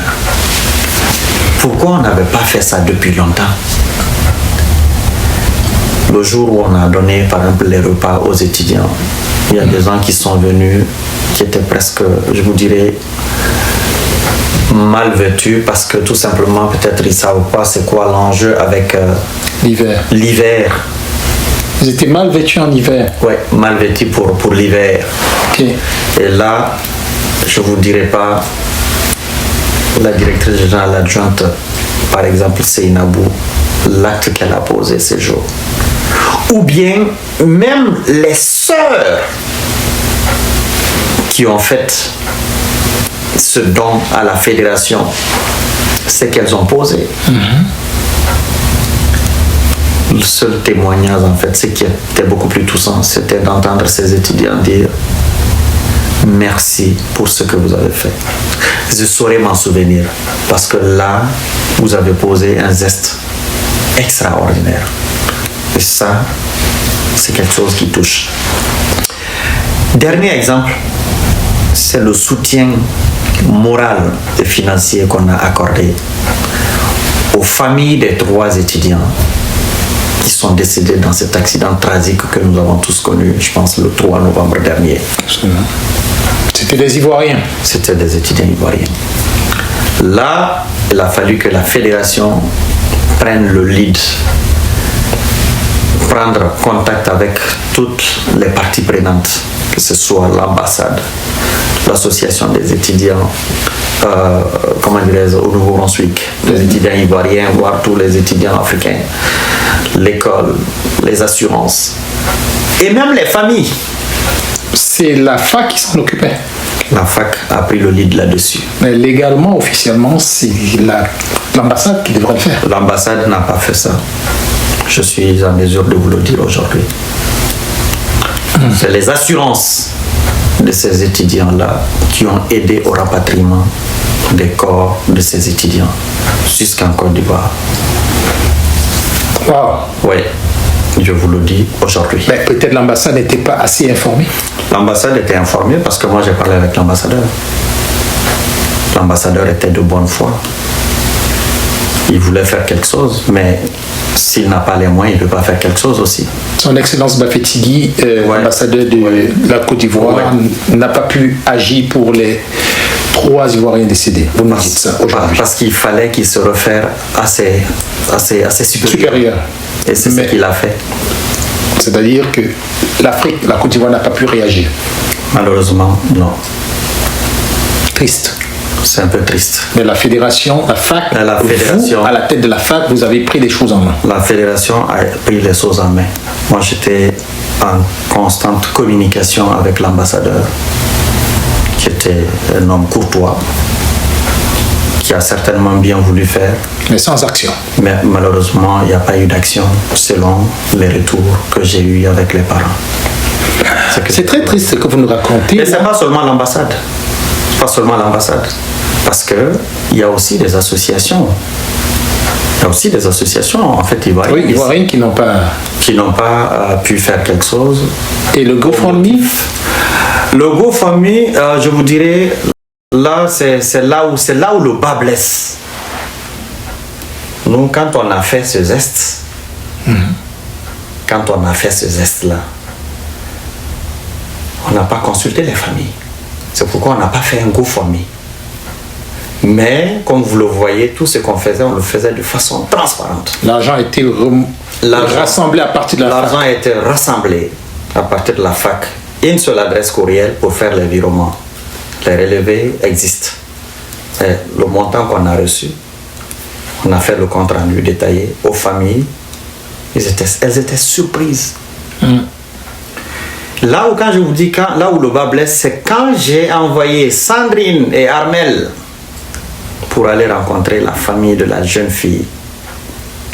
pourquoi on n'avait pas fait ça depuis longtemps? Le jour où on a donné par exemple les repas aux étudiants, il y a des gens qui sont venus qui étaient presque, je vous dirais, mal vêtus parce que tout simplement peut-être ils ne savent pas c'est quoi l'enjeu avec l'hiver. Ils étaient mal vêtus en hiver. Oui, mal vêtus pour l'hiver. Okay. Et là, je ne vous dirai pas, la directrice générale adjointe, par exemple, Seynabou, l'acte qu'elle a posé ces jours. Ou bien même les sœurs qui ont fait ce don à la fédération, c'est qu'elles ont posé. Le seul témoignage, en fait, ce qui était beaucoup plus touchant, c'était d'entendre ces étudiants dire « Merci pour ce que vous avez fait. Je saurais m'en souvenir parce que là, vous avez posé un geste extraordinaire. » Et ça, c'est quelque chose qui touche. Dernier exemple, c'est le soutien moral et financier qu'on a accordé aux familles des 3 étudiants qui sont décédés dans cet accident tragique que nous avons tous connu, je pense, le 3 novembre dernier. C'était des Ivoiriens. C'était des étudiants ivoiriens. Là, il a fallu que la fédération prenne le lead, prendre contact avec toutes les parties prenantes, que ce soit l'ambassade, l'association des étudiants, au Nouveau-Brunswick, les étudiants ivoiriens, voire tous les étudiants africains, l'école, les assurances, et même les familles. C'est la fac qui s'en occupait. La fac a pris le lead là-dessus. Mais légalement, officiellement, c'est l'ambassade qui devrait le faire. L'ambassade n'a pas fait ça. Je suis en mesure de vous le dire aujourd'hui. C'est les assurances de ces étudiants-là qui ont aidé au rapatriement des corps de ces étudiants jusqu'en Côte d'Ivoire. Wow. Oui, je vous le dis aujourd'hui. Mais peut-être l'ambassade n'était pas assez informée. L'ambassade était informée parce que moi j'ai parlé avec l'ambassadeur. L'ambassadeur était de bonne foi. Il voulait faire quelque chose, mais s'il n'a pas les moyens, il ne peut pas faire quelque chose aussi. Son Excellence Bafetigui, ambassadeur de la Côte d'Ivoire, n'a pas pu agir pour les 3 Ivoiriens décédés. Vous nous dites ça aujourd'hui. Parce qu'il fallait qu'il se réfère à ses supérieurs. Et c'est ce qu'il a fait. C'est-à-dire que l'Afrique, la Côte d'Ivoire n'a pas pu réagir. Malheureusement, non. Triste. C'est un peu triste. Mais la fédération, la fac, vous, à la tête de la fac, vous avez pris les choses en main. La fédération a pris les choses en main. Moi, j'étais en constante communication avec l'ambassadeur, qui était un homme courtois, qui a certainement bien voulu faire. Mais sans action. Mais malheureusement, il n'y a pas eu d'action selon les retours que j'ai eus avec les parents. C'est très triste ce que vous nous racontez. Et ce n'est pas seulement l'ambassade. Pas seulement l'ambassade. Parce qu'il y a aussi des associations. Il y a aussi des associations, en fait, ivoiriennes. Oui, ivoiriennes qui n'ont pas pu faire quelque chose. Et le GoFundMe? Le GoFundMe, je vous dirais, là, c'est là où le bas blesse. Nous, quand on a fait ce geste, là, on n'a pas consulté les familles. C'est pourquoi on n'a pas fait un GoFundMe. Mais, comme vous le voyez, tout ce qu'on faisait, on le faisait de façon transparente. L'argent a été rassemblé à partir de la fac. L'argent a été rassemblé à partir de la fac. Une seule adresse courriel pour faire les virements. Les relevés existent. Et le montant qu'on a reçu, on a fait le compte rendu détaillé aux familles. Elles étaient surprises. Là où, quand je vous dis, là où le bas blesse, c'est quand j'ai envoyé Sandrine et Armel pour aller rencontrer la famille de la jeune fille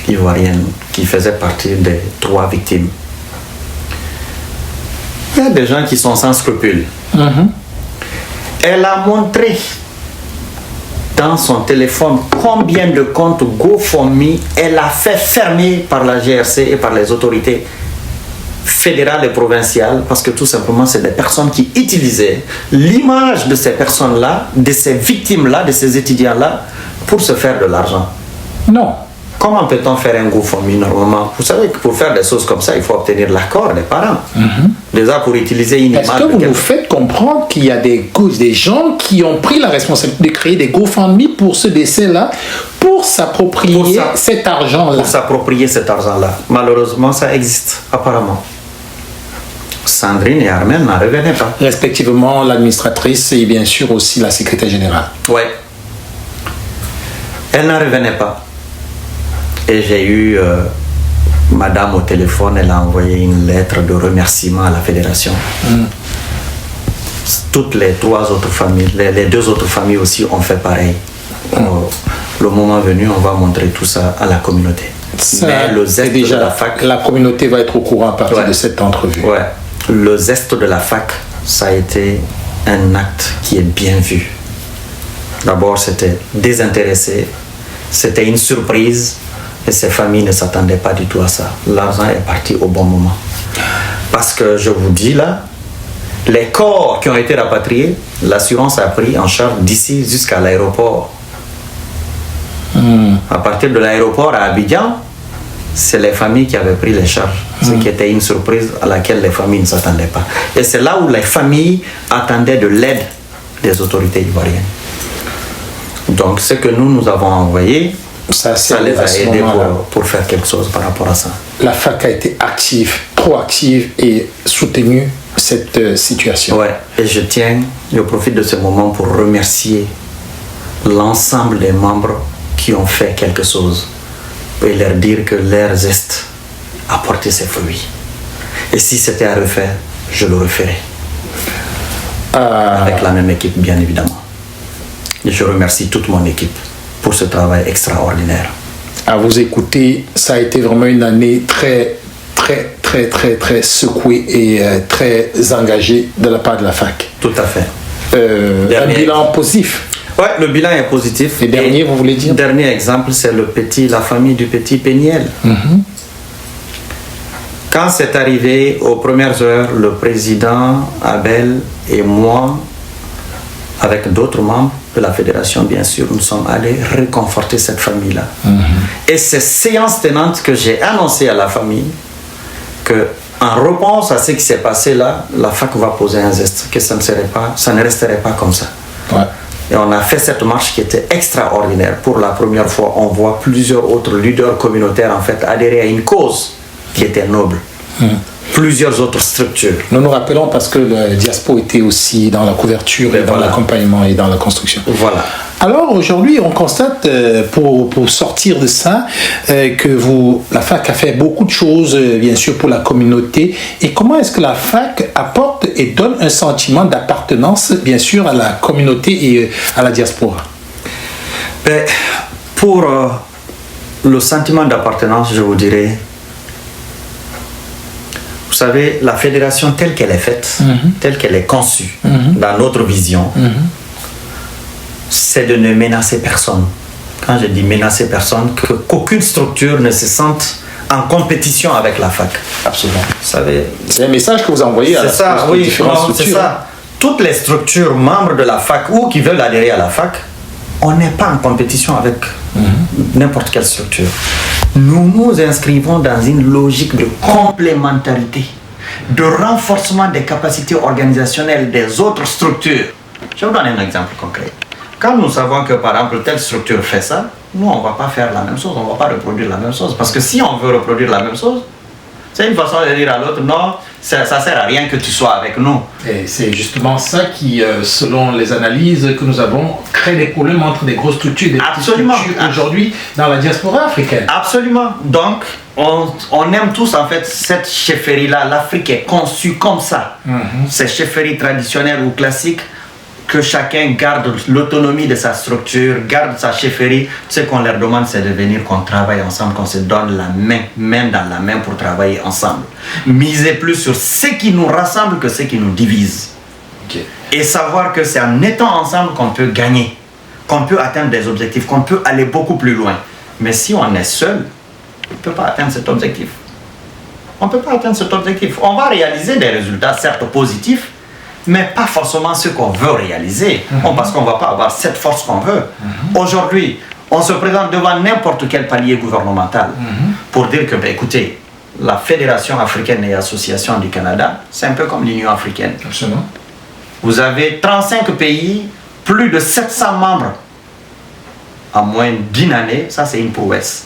ivoirienne qui faisait partie des 3 victimes. Il y a des gens qui sont sans scrupules. Elle a montré dans son téléphone combien de comptes GoFundMe elle a fait fermer par la GRC et par les autorités fédérales et provinciales, parce que tout simplement c'est des personnes qui utilisaient l'image de ces personnes-là, de ces victimes-là, de ces étudiants-là, pour se faire de l'argent. Non. Comment peut-on faire un GoFundMe normalement? Vous savez que pour faire des choses comme ça, il faut obtenir l'accord des parents. Déjà pour utiliser une image. Est-ce que vous nous faites comprendre qu'il y a des gens qui ont pris la responsabilité de créer des GoFundMe pour ce décès-là, pour s'approprier cet argent-là? Pour s'approprier cet argent-là. Malheureusement, ça existe, apparemment. Sandrine et Armel n'en revenaient pas. Respectivement, l'administratrice et bien sûr aussi la secrétaire générale. Oui. Elle n'en revenait pas. Et j'ai eu madame au téléphone, elle a envoyé une lettre de remerciement à la fédération. Toutes les 3 autres familles, les 2 autres familles aussi ont fait pareil. Le moment venu, on va montrer tout ça à la communauté. Mais le zeste déjà, de la fac... La communauté va être au courant à partir de cette entrevue. Ouais. Le zeste de la fac, ça a été un acte qui est bien vu. D'abord, c'était désintéressé, c'était une surprise. Et ces familles ne s'attendaient pas du tout à ça. L'argent est parti au bon moment. Parce que je vous dis là, Les corps qui ont été rapatriés, l'assurance a pris en charge d'ici jusqu'à l'aéroport. À partir de l'aéroport à Abidjan, c'est les familles qui avaient pris les charges. Ce qui était une surprise à laquelle les familles ne s'attendaient pas. Et c'est là où les familles attendaient de l'aide des autorités ivoiriennes. Donc ce que nous avons envoyé, ça les a aidés pour faire quelque chose par rapport à ça. La FAC a été active, proactive et soutenu cette situation. Ouais, et je profite de ce moment pour remercier l'ensemble des membres qui ont fait quelque chose et leur dire que leur geste a porté ses fruits. Et si c'était à refaire, je le referais. Avec la même équipe, bien évidemment. Et je remercie toute mon équipe pour ce travail extraordinaire. À vous écouter, ça a été vraiment une année très secouée et très engagée de la part de la FAC. Tout à fait. Un bilan positif. Oui, le bilan est positif. Et dernier, vous voulez dire? Dernier exemple, c'est la famille du petit Péniel. Quand c'est arrivé aux premières heures, le président Abel et moi, avec d'autres membres de la fédération, bien sûr, nous sommes allés réconforter cette famille-là. Et c'est séance tenante que j'ai annoncé à la famille que, en réponse à ce qui s'est passé là, la FAC va poser un geste, que ça ne resterait pas comme ça. Ouais. Et on a fait cette marche qui était extraordinaire. Pour la première fois, on voit plusieurs autres leaders communautaires en fait adhérer à une cause qui était noble. Plusieurs autres structures. Nous nous rappelons parce que le Diaspo était aussi dans la couverture et dans l'accompagnement et dans la construction. Voilà. Alors aujourd'hui, on constate, pour sortir de ça, que la FAC a fait beaucoup de choses, bien sûr, pour la communauté. Et comment est-ce que la FAC apporte et donne un sentiment d'appartenance, bien sûr, à la communauté et à la diaspora? Pour le sentiment d'appartenance, je vous dirais, vous savez, la fédération telle qu'elle est faite, telle qu'elle est conçue, dans notre vision, c'est de ne menacer personne. Quand je dis menacer personne, qu'aucune structure ne se sente en compétition avec la FAC. Absolument. Vous savez, c'est un message que vous envoyez à différentes structures. C'est ça. Toutes les structures membres de la FAC ou qui veulent adhérer à la FAC, on n'est pas en compétition avec n'importe quelle structure. Nous nous inscrivons dans une logique de complémentarité, de renforcement des capacités organisationnelles des autres structures. Je vais vous donner un exemple concret. Quand nous savons que, par exemple, telle structure fait ça, nous, on ne va pas faire la même chose, on ne va pas reproduire la même chose. Parce que si on veut reproduire la même chose, c'est une façon de dire à l'autre, non, ça ne sert à rien que tu sois avec nous. Et c'est justement ça qui, selon les analyses que nous avons, crée des problèmes entre des grosses structures et des petites structures aujourd'hui dans la diaspora africaine. Absolument. Donc, on aime tous en fait cette chefferie-là. L'Afrique est conçue comme ça. Ces chefferies traditionnelles ou classiques, que chacun garde l'autonomie de sa structure, garde sa chefferie. Ce qu'on leur demande, c'est de venir, qu'on travaille ensemble, qu'on se donne la main dans la main pour travailler ensemble. Miser plus sur ce qui nous rassemble que ce qui nous divise. Okay. Et savoir que c'est en étant ensemble qu'on peut gagner, qu'on peut atteindre des objectifs, qu'on peut aller beaucoup plus loin. Mais si on est seul, on ne peut pas atteindre cet objectif. On ne peut pas atteindre cet objectif. On va réaliser des résultats, certes positifs, mais pas forcément ce qu'on veut réaliser, parce qu'on ne va pas avoir cette force qu'on veut. Aujourd'hui, on se présente devant n'importe quel palier gouvernemental pour dire que, écoutez, la Fédération africaine et association du Canada, c'est un peu comme l'Union africaine. Absolument. Vous avez 35 pays, plus de 700 membres. En moins d'une année, ça c'est une prouesse.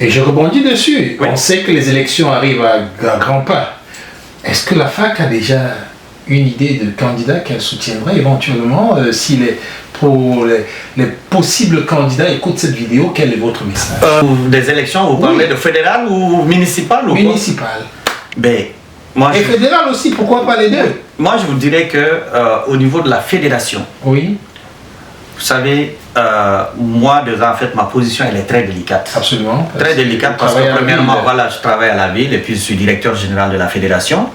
Et je rebondis dessus. Oui. On sait que les élections arrivent à grands pas. Est-ce que la FAC a déjà une idée de candidat qu'elle soutiendrait éventuellement si pour les possibles candidats écoutent cette vidéo, quel est votre message? Des élections, vous parlez de fédéral ou municipal ou municipal. Et fédéral aussi, pourquoi pas les deux? Moi, je vous dirais que au niveau de la fédération, oui. Vous savez, moi, en fait, ma position, elle est très délicate. Absolument. Très délicate parce que, premièrement, voilà, je travaille à la ville et puis je suis directeur général de la fédération.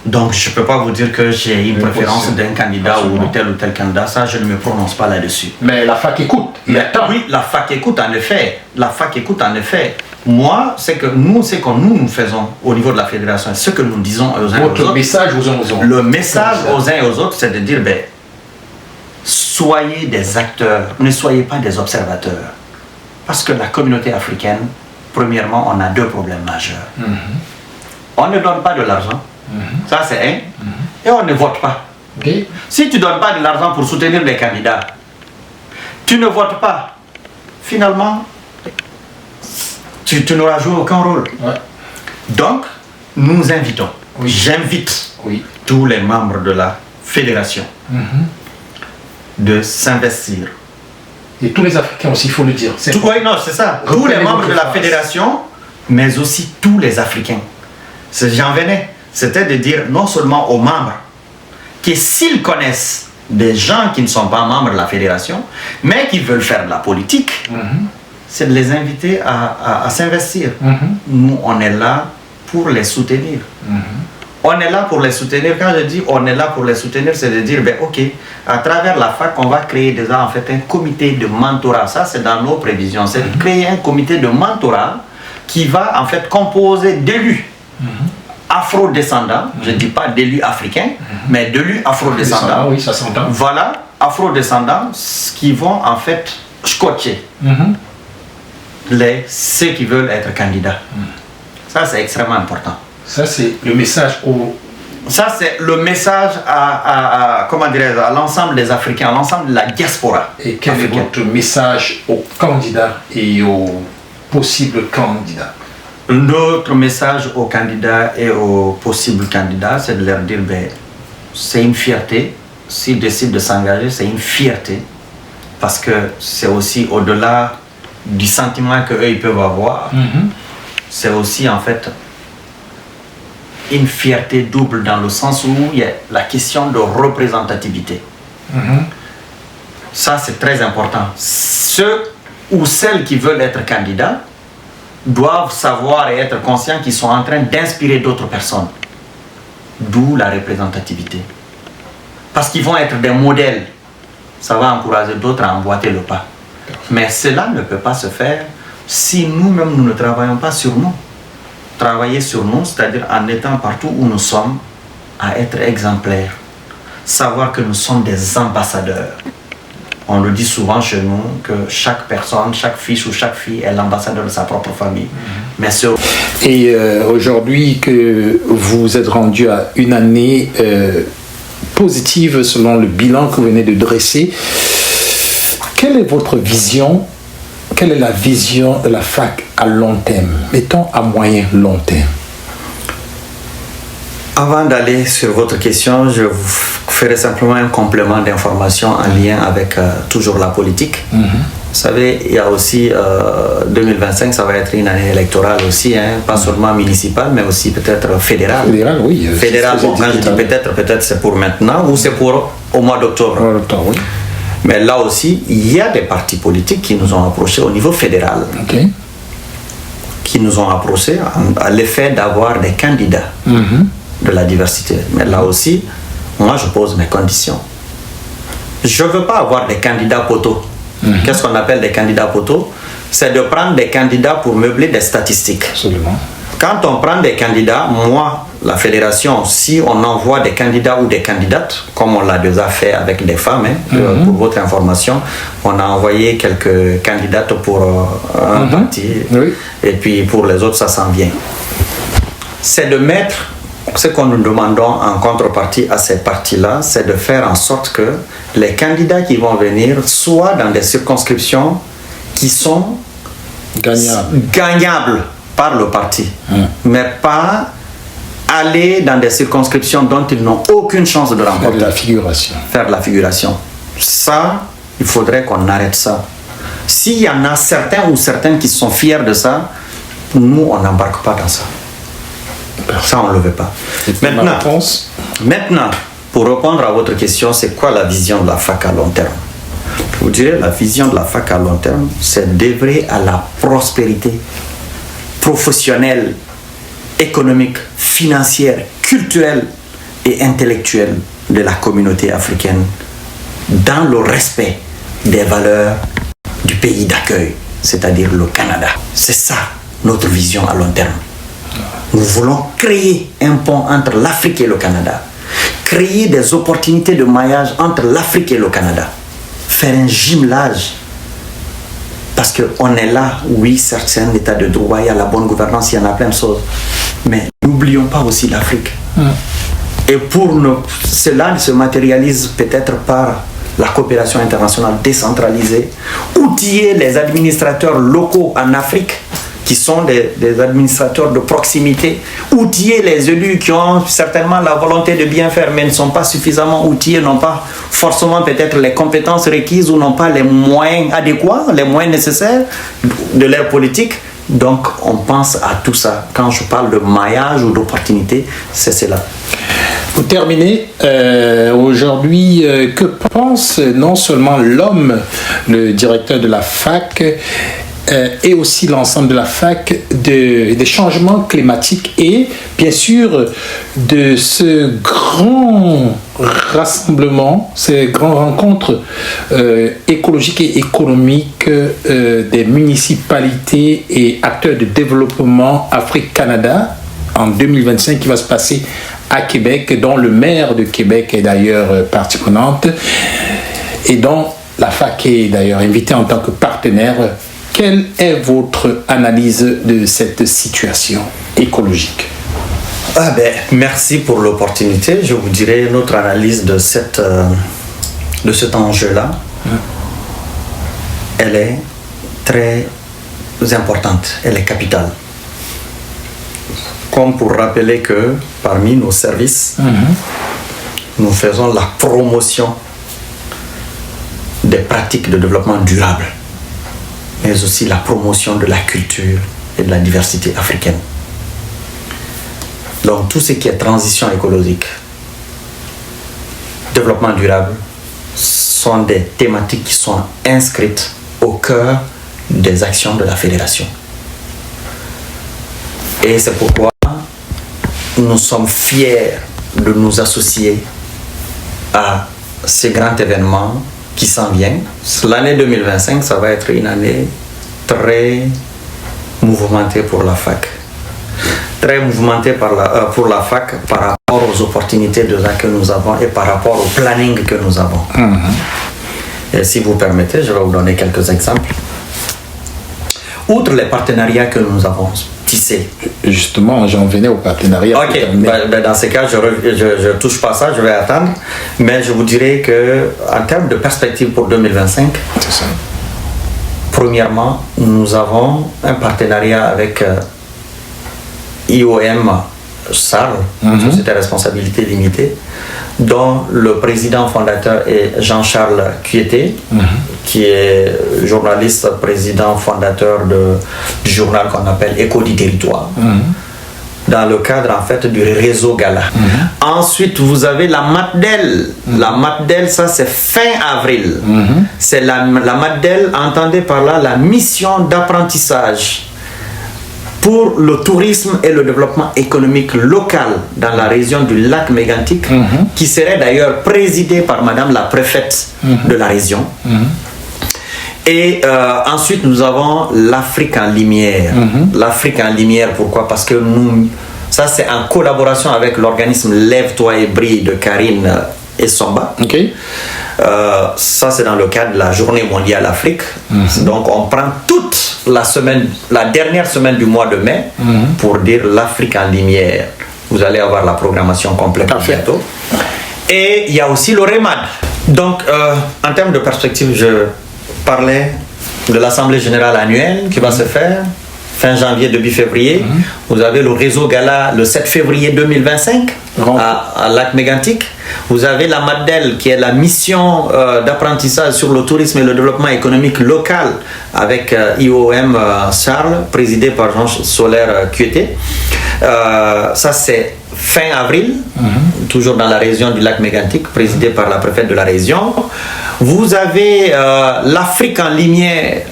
Donc, je ne peux pas vous dire que j'ai une préférence d'un candidat ou de tel candidat. Ça, je ne me prononce pas là-dessus. Mais la fac écoute. Oui, la fac écoute en effet. La fac écoute en effet. Moi, c'est que nous faisons au niveau de la fédération, ce que nous disons aux uns et aux autres. Votre message aux uns aux autres. Le message aux uns et aux autres, c'est de dire, soyez des acteurs, ne soyez pas des observateurs. Parce que la communauté africaine, premièrement, on a 2 problèmes majeurs. On ne donne pas de l'argent. Ça, c'est un. Et on ne vote pas. Okay. Si tu ne donnes pas de l'argent pour soutenir les candidats, tu ne votes pas. Finalement, tu n'auras joué aucun rôle. Ouais. Donc, nous invitons, j'invite tous les membres de la fédération de s'investir. Et tous les Africains aussi, il faut le dire. Oui, non, c'est ça. Tous les membres de la fédération, mais aussi tous les Africains. J'en venais. C'était de dire non seulement aux membres que s'ils connaissent des gens qui ne sont pas membres de la fédération, mais qui veulent faire de la politique, c'est de les inviter à s'investir. Nous, on est là pour les soutenir. On est là pour les soutenir. Quand je dis on est là pour les soutenir, c'est de dire, ok, à travers la fac, on va créer déjà en fait un comité de mentorat. Ça, c'est dans nos prévisions. C'est de créer un comité de mentorat qui va en fait composer d'élus afro-descendants, je ne dis pas d'élus africains, mais d'élus afro-descendants. Oui, ça s'entend. Voilà, afro-descendants qui vont en fait scotcher ceux qui veulent être candidats. Ça, c'est extrêmement important. Ça, c'est le message Ça, c'est le message à l'ensemble des Africains, à l'ensemble de la diaspora. Et quel africaine. est votre message aux candidats et aux possibles candidats? Notre message aux candidats et aux possibles candidats, c'est de leur dire, c'est une fierté. S'ils décident de s'engager, c'est une fierté. Parce que c'est aussi au-delà du sentiment qu'eux, ils peuvent avoir. C'est aussi, en fait, une fierté double dans le sens où il y a la question de représentativité. Ça, c'est très important. Ceux ou celles qui veulent être candidats doivent savoir et être conscients qu'ils sont en train d'inspirer d'autres personnes. D'où la représentativité. Parce qu'ils vont être des modèles. Ça va encourager d'autres à emboîter le pas. Mais cela ne peut pas se faire si nous-mêmes nous ne travaillons pas sur nous. Travailler sur nous, c'est-à-dire en étant partout où nous sommes, à être exemplaires. Savoir que nous sommes des ambassadeurs. On le dit souvent chez nous que chaque personne, chaque fils ou chaque fille est l'ambassadeur de sa propre famille. Mais Et aujourd'hui que vous êtes rendu à une année positive selon le bilan que vous venez de dresser, quelle est votre vision? Quelle est la vision de la fac à long terme, mettons à moyen long terme? Avant d'aller sur votre question, je vous ferai simplement un complément d'information en lien avec toujours la politique. Vous savez, il y a aussi 2025, ça va être une année électorale aussi, pas seulement municipale, mais aussi peut-être fédérale. Fédérale, oui. Fédérale, bon, quand je dis peut-être c'est pour maintenant ou c'est pour au mois d'octobre. Oui. Mais là aussi, il y a des partis politiques qui nous ont approchés au niveau fédéral. Qui nous ont approchés à l'effet d'avoir des candidats de la diversité. Mais là aussi, moi je pose mes conditions. Je ne veux pas avoir des candidats poteaux. Qu'est-ce qu'on appelle des candidats poteaux? C'est de prendre des candidats pour meubler des statistiques. Absolument. Quand on prend des candidats, moi, la fédération, si on envoie des candidats ou des candidates, comme on l'a déjà fait avec des femmes, pour votre information, on a envoyé quelques candidates pour un parti, et puis pour les autres, ça s'en vient. C'est de mettre, ce que nous demandons en contrepartie à ces partis-là, c'est de faire en sorte que les candidats qui vont venir soient dans des circonscriptions qui sont gagnables par le parti, mais pas aller dans des circonscriptions dont ils n'ont aucune chance de remporter. Faire de la figuration. Ça, il faudrait qu'on arrête ça. S'il y en a certains ou certaines qui sont fiers de ça, nous, on n'embarque pas dans ça. Ça, on ne le veut pas. Maintenant, pour répondre à votre question, c'est quoi la vision de la fac à long terme? Je vous dirais, la vision de la fac à long terme, c'est d'œuvrer à la prospérité professionnelle, économique, financière, culturelle et intellectuelle de la communauté africaine dans le respect des valeurs du pays d'accueil, c'est-à-dire le Canada. C'est ça notre vision à long terme. Nous voulons créer un pont entre l'Afrique et le Canada, créer des opportunités de maillage entre l'Afrique et le Canada, faire un jumelage. Parce qu'on est là, oui, certes, c'est un état de droit, il y a la bonne gouvernance, il y en a plein de choses. Mais n'oublions pas aussi l'Afrique. Et cela se matérialise peut-être par la coopération internationale décentralisée, outiller les administrateurs locaux en Afrique, qui sont des administrateurs de proximité, outiller les élus qui ont certainement la volonté de bien faire, mais ne sont pas suffisamment outillés, n'ont pas forcément peut-être les compétences requises ou n'ont pas les moyens adéquats, les moyens nécessaires de leur politique. Donc on pense à tout ça. Quand je parle de maillage ou d'opportunité, c'est cela. Pour terminer, aujourd'hui, que pense non seulement l'homme, le directeur de la FAC, et aussi l'ensemble de la FAC des changements climatiques et bien sûr de ce grand rassemblement, ces grandes rencontres écologiques et économiques des municipalités et acteurs de développement Afrique-Canada en 2025 qui va se passer à Québec, dont le maire de Québec est d'ailleurs partie prenante et dont la FAC est d'ailleurs invitée en tant que partenaire. Quelle est votre analyse de cette situation écologique? Merci pour l'opportunité. Je vous dirai notre analyse de cet enjeu-là. Elle est très importante, elle est capitale. Comme pour rappeler que parmi nos services, nous faisons la promotion des pratiques de développement durable, mais aussi la promotion de la culture et de la diversité africaine. Donc tout ce qui est transition écologique, développement durable, sont des thématiques qui sont inscrites au cœur des actions de la Fédération. Et c'est pourquoi nous sommes fiers de nous associer à ces grands événements qui s'en viennent. L'année 2025, ça va être une année très mouvementée pour la FAC. Très mouvementée pour la FAC par rapport aux opportunités de là que nous avons et par rapport au planning que nous avons. Et si vous permettez, je vais vous donner quelques exemples. Outre les partenariats que nous avons tissés. Justement, j'en venais au partenariat. Ok, dans ce cas, je ne touche pas ça, je vais attendre. Mais je vous dirais qu'en termes de perspective pour 2025, c'est ça. Premièrement, nous avons un partenariat avec IOM SARL, Société à responsabilité limitée, dont le président fondateur est Jean-Charles Cueté, qui est journaliste, président fondateur du journal qu'on appelle Écho du territoire, dans le cadre en fait du réseau Gala. Ensuite, vous avez la MATDEL. La MATDEL, ça c'est fin avril. C'est la MATDEL, entendez par là la mission d'apprentissage pour le tourisme et le développement économique local dans la région du lac Mégantic, qui serait d'ailleurs présidée par Madame la préfète de la région. Et ensuite, nous avons l'Afrique en lumière. L'Afrique en lumière, pourquoi? Parce que ça c'est en collaboration avec l'organisme Lève-toi et brille de Karine Essomba. Ça c'est dans le cadre de la Journée mondiale Afrique. Donc on prend toute la semaine, la dernière semaine du mois de mai pour dire l'Afrique en lumière. Vous allez avoir la programmation complète bientôt. Et il y a aussi le REMAD. Donc en termes de perspective, je parlais de l'Assemblée Générale annuelle qui va se faire fin janvier, début février. Vous avez le réseau Gala le 7 février 2025 à Lac Mégantic. Vous avez la MATDEL qui est la mission d'apprentissage sur le tourisme et le développement économique local avec IOM Charles, présidé par Jean Solaire Cueté. Ça c'est fin avril, toujours dans la région du lac Mégantic, présidé par la préfète de la région. Vous avez l'Afrique en lumière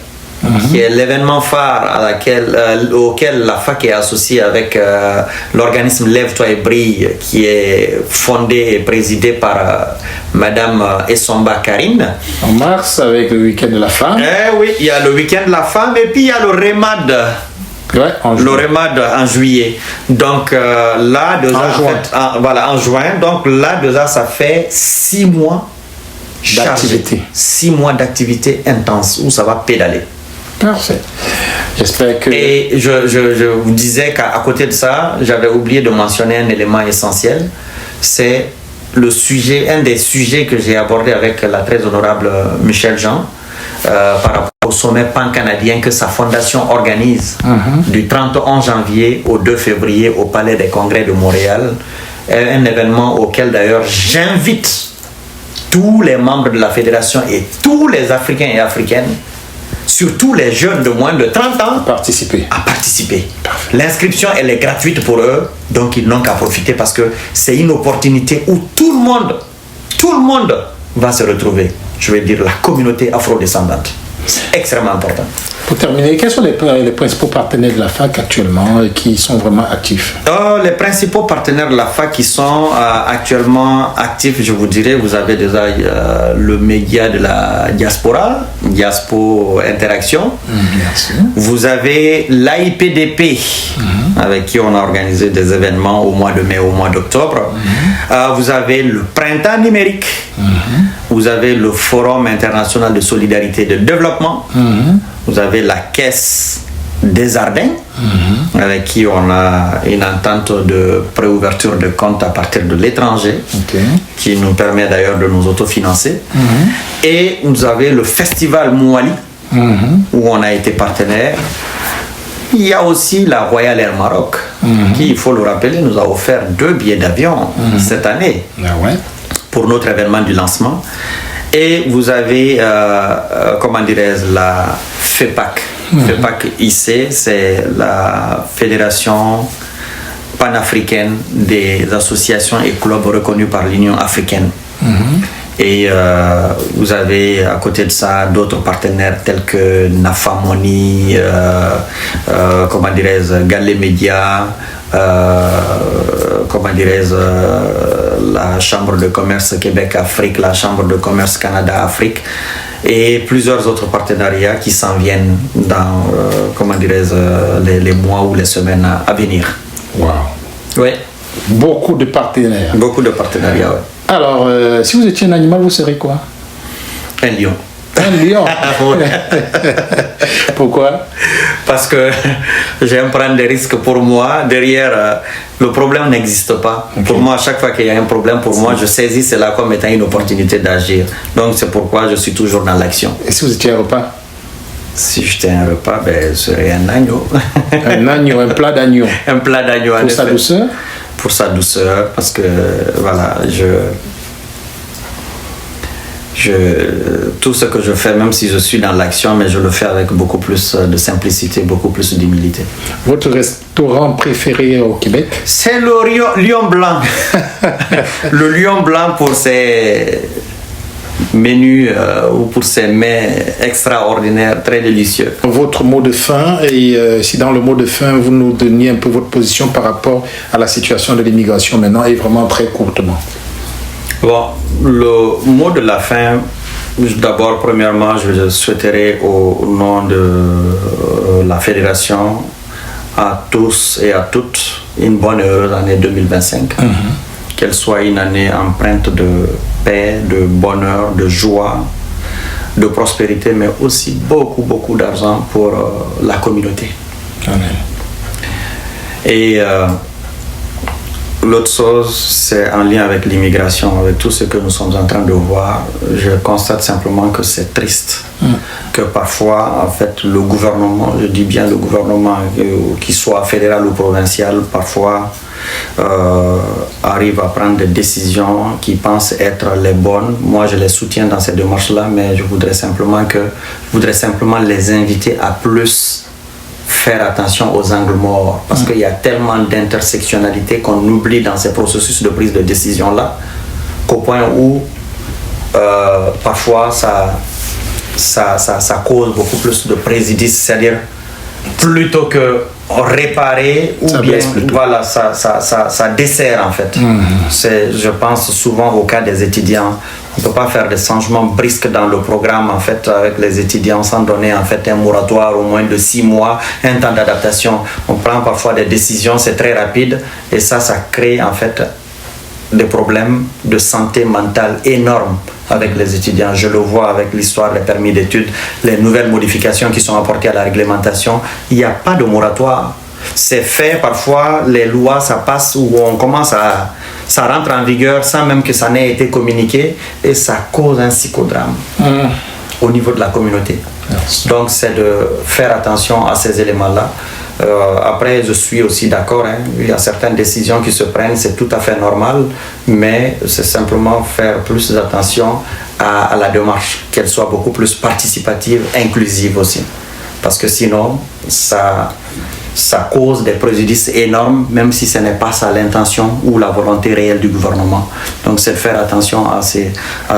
qui est l'événement phare auquel la FAC est associée avec l'organisme Lève-toi et brille, qui est fondé et présidé par Madame Essomba Karine. En mars, avec le week-end de la femme. Oui, il y a le week-end de la femme et puis il y a le REMAD. Ouais, le REMAD en juillet. Donc là, en juin. Donc là, déjà, ça fait 6 mois d'activité. 6 mois d'activité intense où ça va pédaler. Parfait. J'espère que... Et je vous disais qu'à côté de ça, j'avais oublié de mentionner un élément essentiel. C'est un des sujets que j'ai abordé avec la très honorable Michel Jean par rapport au sommet pan-canadien que sa fondation organise du 31 janvier au 2 février au Palais des Congrès de Montréal. Un événement auquel d'ailleurs j'invite tous les membres de la fédération et tous les Africains et Africaines, surtout les jeunes de moins de 30 ans, à participer. L'inscription, elle est gratuite pour eux, donc ils n'ont qu'à profiter parce que c'est une opportunité où tout le monde va se retrouver. Je vais dire la communauté afro-descendante. C'est extrêmement important. Pour terminer, quels sont les principaux partenaires de la FAC actuellement qui sont vraiment actifs? Les principaux partenaires de la FAC qui sont actuellement actifs, je vous dirais, vous avez déjà le média de la diaspora, Diaspo Interaction. Merci. Vous avez l'AIPDP, avec qui on a organisé des événements au mois de mai, au mois d'octobre. Vous avez le Printemps numérique. Vous avez le Forum international de solidarité et de développement. Vous avez la Caisse des Ardents, avec qui on a une entente de préouverture de compte à partir de l'étranger, qui nous permet d'ailleurs de nous autofinancer. Et vous avez le Festival Mouali, où on a été partenaire. Il y a aussi la Royal Air Maroc, qui, il faut le rappeler, nous a offert 2 billets d'avion cette année pour notre événement du lancement. Et vous avez, la FEPAC. FEPAC IC, c'est la Fédération panafricaine des associations et clubs reconnus par l'Union africaine. Et vous avez à côté de ça d'autres partenaires tels que Nafamoni, Galley Media, la Chambre de commerce Québec-Afrique, la Chambre de commerce Canada-Afrique et plusieurs autres partenariats qui s'en viennent dans les mois ou les semaines à venir. Wow. Oui. Beaucoup de partenaires. Beaucoup de partenariats, oui. Alors, si vous étiez un animal, vous serez quoi? Un lion. Un lion. Pourquoi? Parce que j'aime prendre des risques pour moi. Derrière, le problème n'existe pas. Pour moi, à chaque fois qu'il y a un problème, pour moi, je saisis cela comme étant une opportunité d'agir. Donc, c'est pourquoi je suis toujours dans l'action. Et si vous étiez un repas? Si j'étais un repas, je serais un agneau. Un agneau, un plat d'agneau. Un plat d'agneau. Pour sa douceur? Pour sa douceur, parce que voilà, tout ce que je fais, même si je suis dans l'action, mais je le fais avec beaucoup plus de simplicité, beaucoup plus d'humilité. Votre restaurant préféré au Québec? C'est le Lion Blanc. Le Lion Blanc pour ses menus ou pour ses mets extraordinaires, très délicieux. Votre mot de fin, et si dans le mot de fin, vous nous donniez un peu votre position par rapport à la situation de l'immigration maintenant, et vraiment très courtement. Bon, le mot de la fin, d'abord, premièrement, je souhaiterais au nom de la Fédération à tous et à toutes une bonne et heureuse année 2025. Qu'elle soit une année empreinte de paix, de bonheur, de joie, de prospérité, mais aussi beaucoup d'argent pour la communauté. Amen. Et l'autre chose, c'est en lien avec l'immigration, avec tout ce que nous sommes en train de voir. Je constate simplement que c'est triste. Que parfois, en fait, le gouvernement, je dis bien le gouvernement, qu'il soit fédéral ou provincial, parfois arrive à prendre des décisions qui pensent être les bonnes. Moi, je les soutiens dans ces démarches-là, mais je voudrais simplement les inviter à plus faire attention aux angles morts, parce qu'il y a tellement d'intersectionnalité qu'on oublie dans ces processus de prise de décision-là, qu'au point où parfois ça ça cause beaucoup plus de préjudice, c'est-à-dire plutôt que réparer ou ça bien voilà, ça dessert en fait. Je pense souvent au cas des étudiants. On ne peut pas faire des changements brusques dans le programme en fait avec les étudiants sans donner en fait un moratoire au moins de 6 mois, un temps d'adaptation. On prend parfois des décisions, c'est très rapide et ça crée en fait des problèmes de santé mentale énormes avec les étudiants. Je le vois avec l'histoire des permis d'études, les nouvelles modifications qui sont apportées à la réglementation. Il n'y a pas de moratoire. C'est fait parfois, les lois, ça passe où on commence ça rentre en vigueur sans même que ça n'ait été communiqué et ça cause un psychodrame au niveau de la communauté. Merci. Donc c'est de faire attention à ces éléments-là. Après, je suis aussi d'accord, il y a certaines décisions qui se prennent, c'est tout à fait normal, mais c'est simplement faire plus attention à la démarche, qu'elle soit beaucoup plus participative, inclusive aussi. Parce que sinon, ça cause des préjudices énormes, même si ce n'est pas ça l'intention ou la volonté réelle du gouvernement. Donc c'est de faire attention à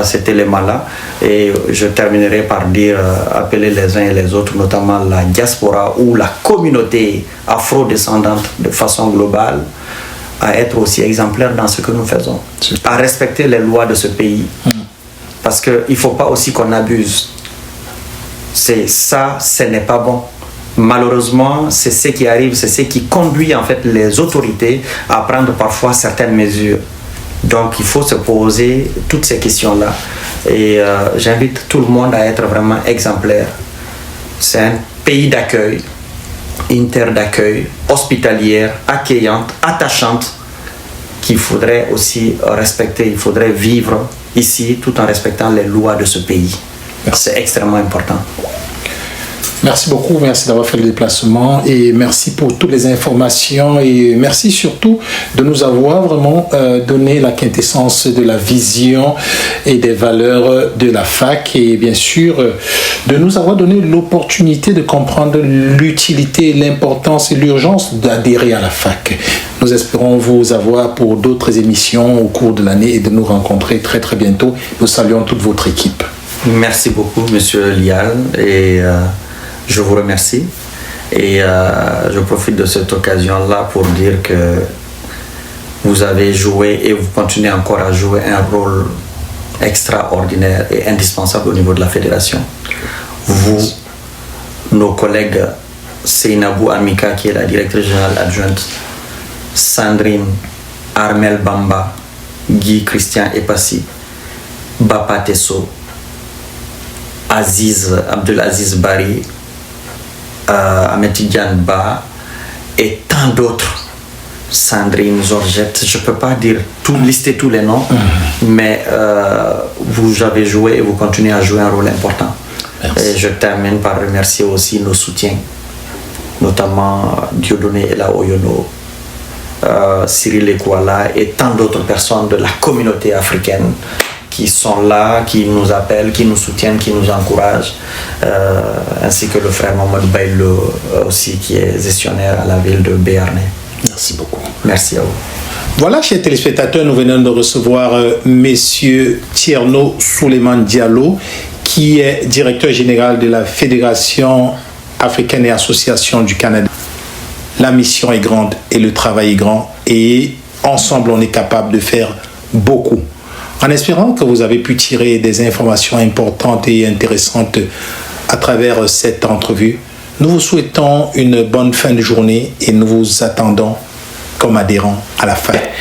cet élément-là. Et je terminerai par dire, appeler les uns et les autres, notamment la diaspora ou la communauté afro-descendante de façon globale, à être aussi exemplaires dans ce que nous faisons, à respecter les lois de ce pays. Parce qu'il ne faut pas aussi qu'on abuse. Ce n'est pas bon. Malheureusement, c'est ce qui arrive, c'est ce qui conduit en fait les autorités à prendre parfois certaines mesures. Donc il faut se poser toutes ces questions-là. Et j'invite tout le monde à être vraiment exemplaire. C'est un pays d'accueil, une terre d'accueil, hospitalière, accueillante, attachante, qu'il faudrait aussi respecter. Il faudrait vivre ici tout en respectant les lois de ce pays. C'est extrêmement important. Merci beaucoup, merci d'avoir fait le déplacement et merci pour toutes les informations et merci surtout de nous avoir vraiment donné la quintessence de la vision et des valeurs de la fac et bien sûr de nous avoir donné l'opportunité de comprendre l'utilité, l'importance et l'urgence d'adhérer à la fac. Nous espérons vous avoir pour d'autres émissions au cours de l'année et de nous rencontrer très très bientôt. Nous saluons toute votre équipe. Merci beaucoup, Monsieur Lial, et je vous remercie. Et je profite de cette occasion-là pour dire que vous avez joué et vous continuez encore à jouer un rôle extraordinaire et indispensable au niveau de la fédération. Vous, nos collègues Seynabou Amika, qui est la directrice générale adjointe, Sandrine, Armel Bamba, Guy Christian Epassi, Bapa Tesso, Abdelaziz Bari, Ametidjan Ba et tant d'autres, Sandrine, Georgette, je ne peux pas lister tous les noms, mais vous avez joué et vous continuez à jouer un rôle important. Merci. Et je termine par remercier aussi nos soutiens, notamment Dieudonné Ela Oyono, Cyril Ekwala et tant d'autres personnes de la communauté africaine qui sont là, qui nous appellent, qui nous soutiennent, qui nous encouragent, ainsi que le frère Mamadou Baïlo aussi, qui est gestionnaire à la ville de Béarn. Merci beaucoup. Merci à vous. Voilà, chers téléspectateurs, nous venons de recevoir Monsieur Thierno Souleymane Diallo, qui est directeur général de la Fédération africaine et association du Canada. La mission est grande et le travail est grand et ensemble on est capable de faire beaucoup. En espérant que vous avez pu tirer des informations importantes et intéressantes à travers cette entrevue, nous vous souhaitons une bonne fin de journée et nous vous attendons comme adhérents à la FAC.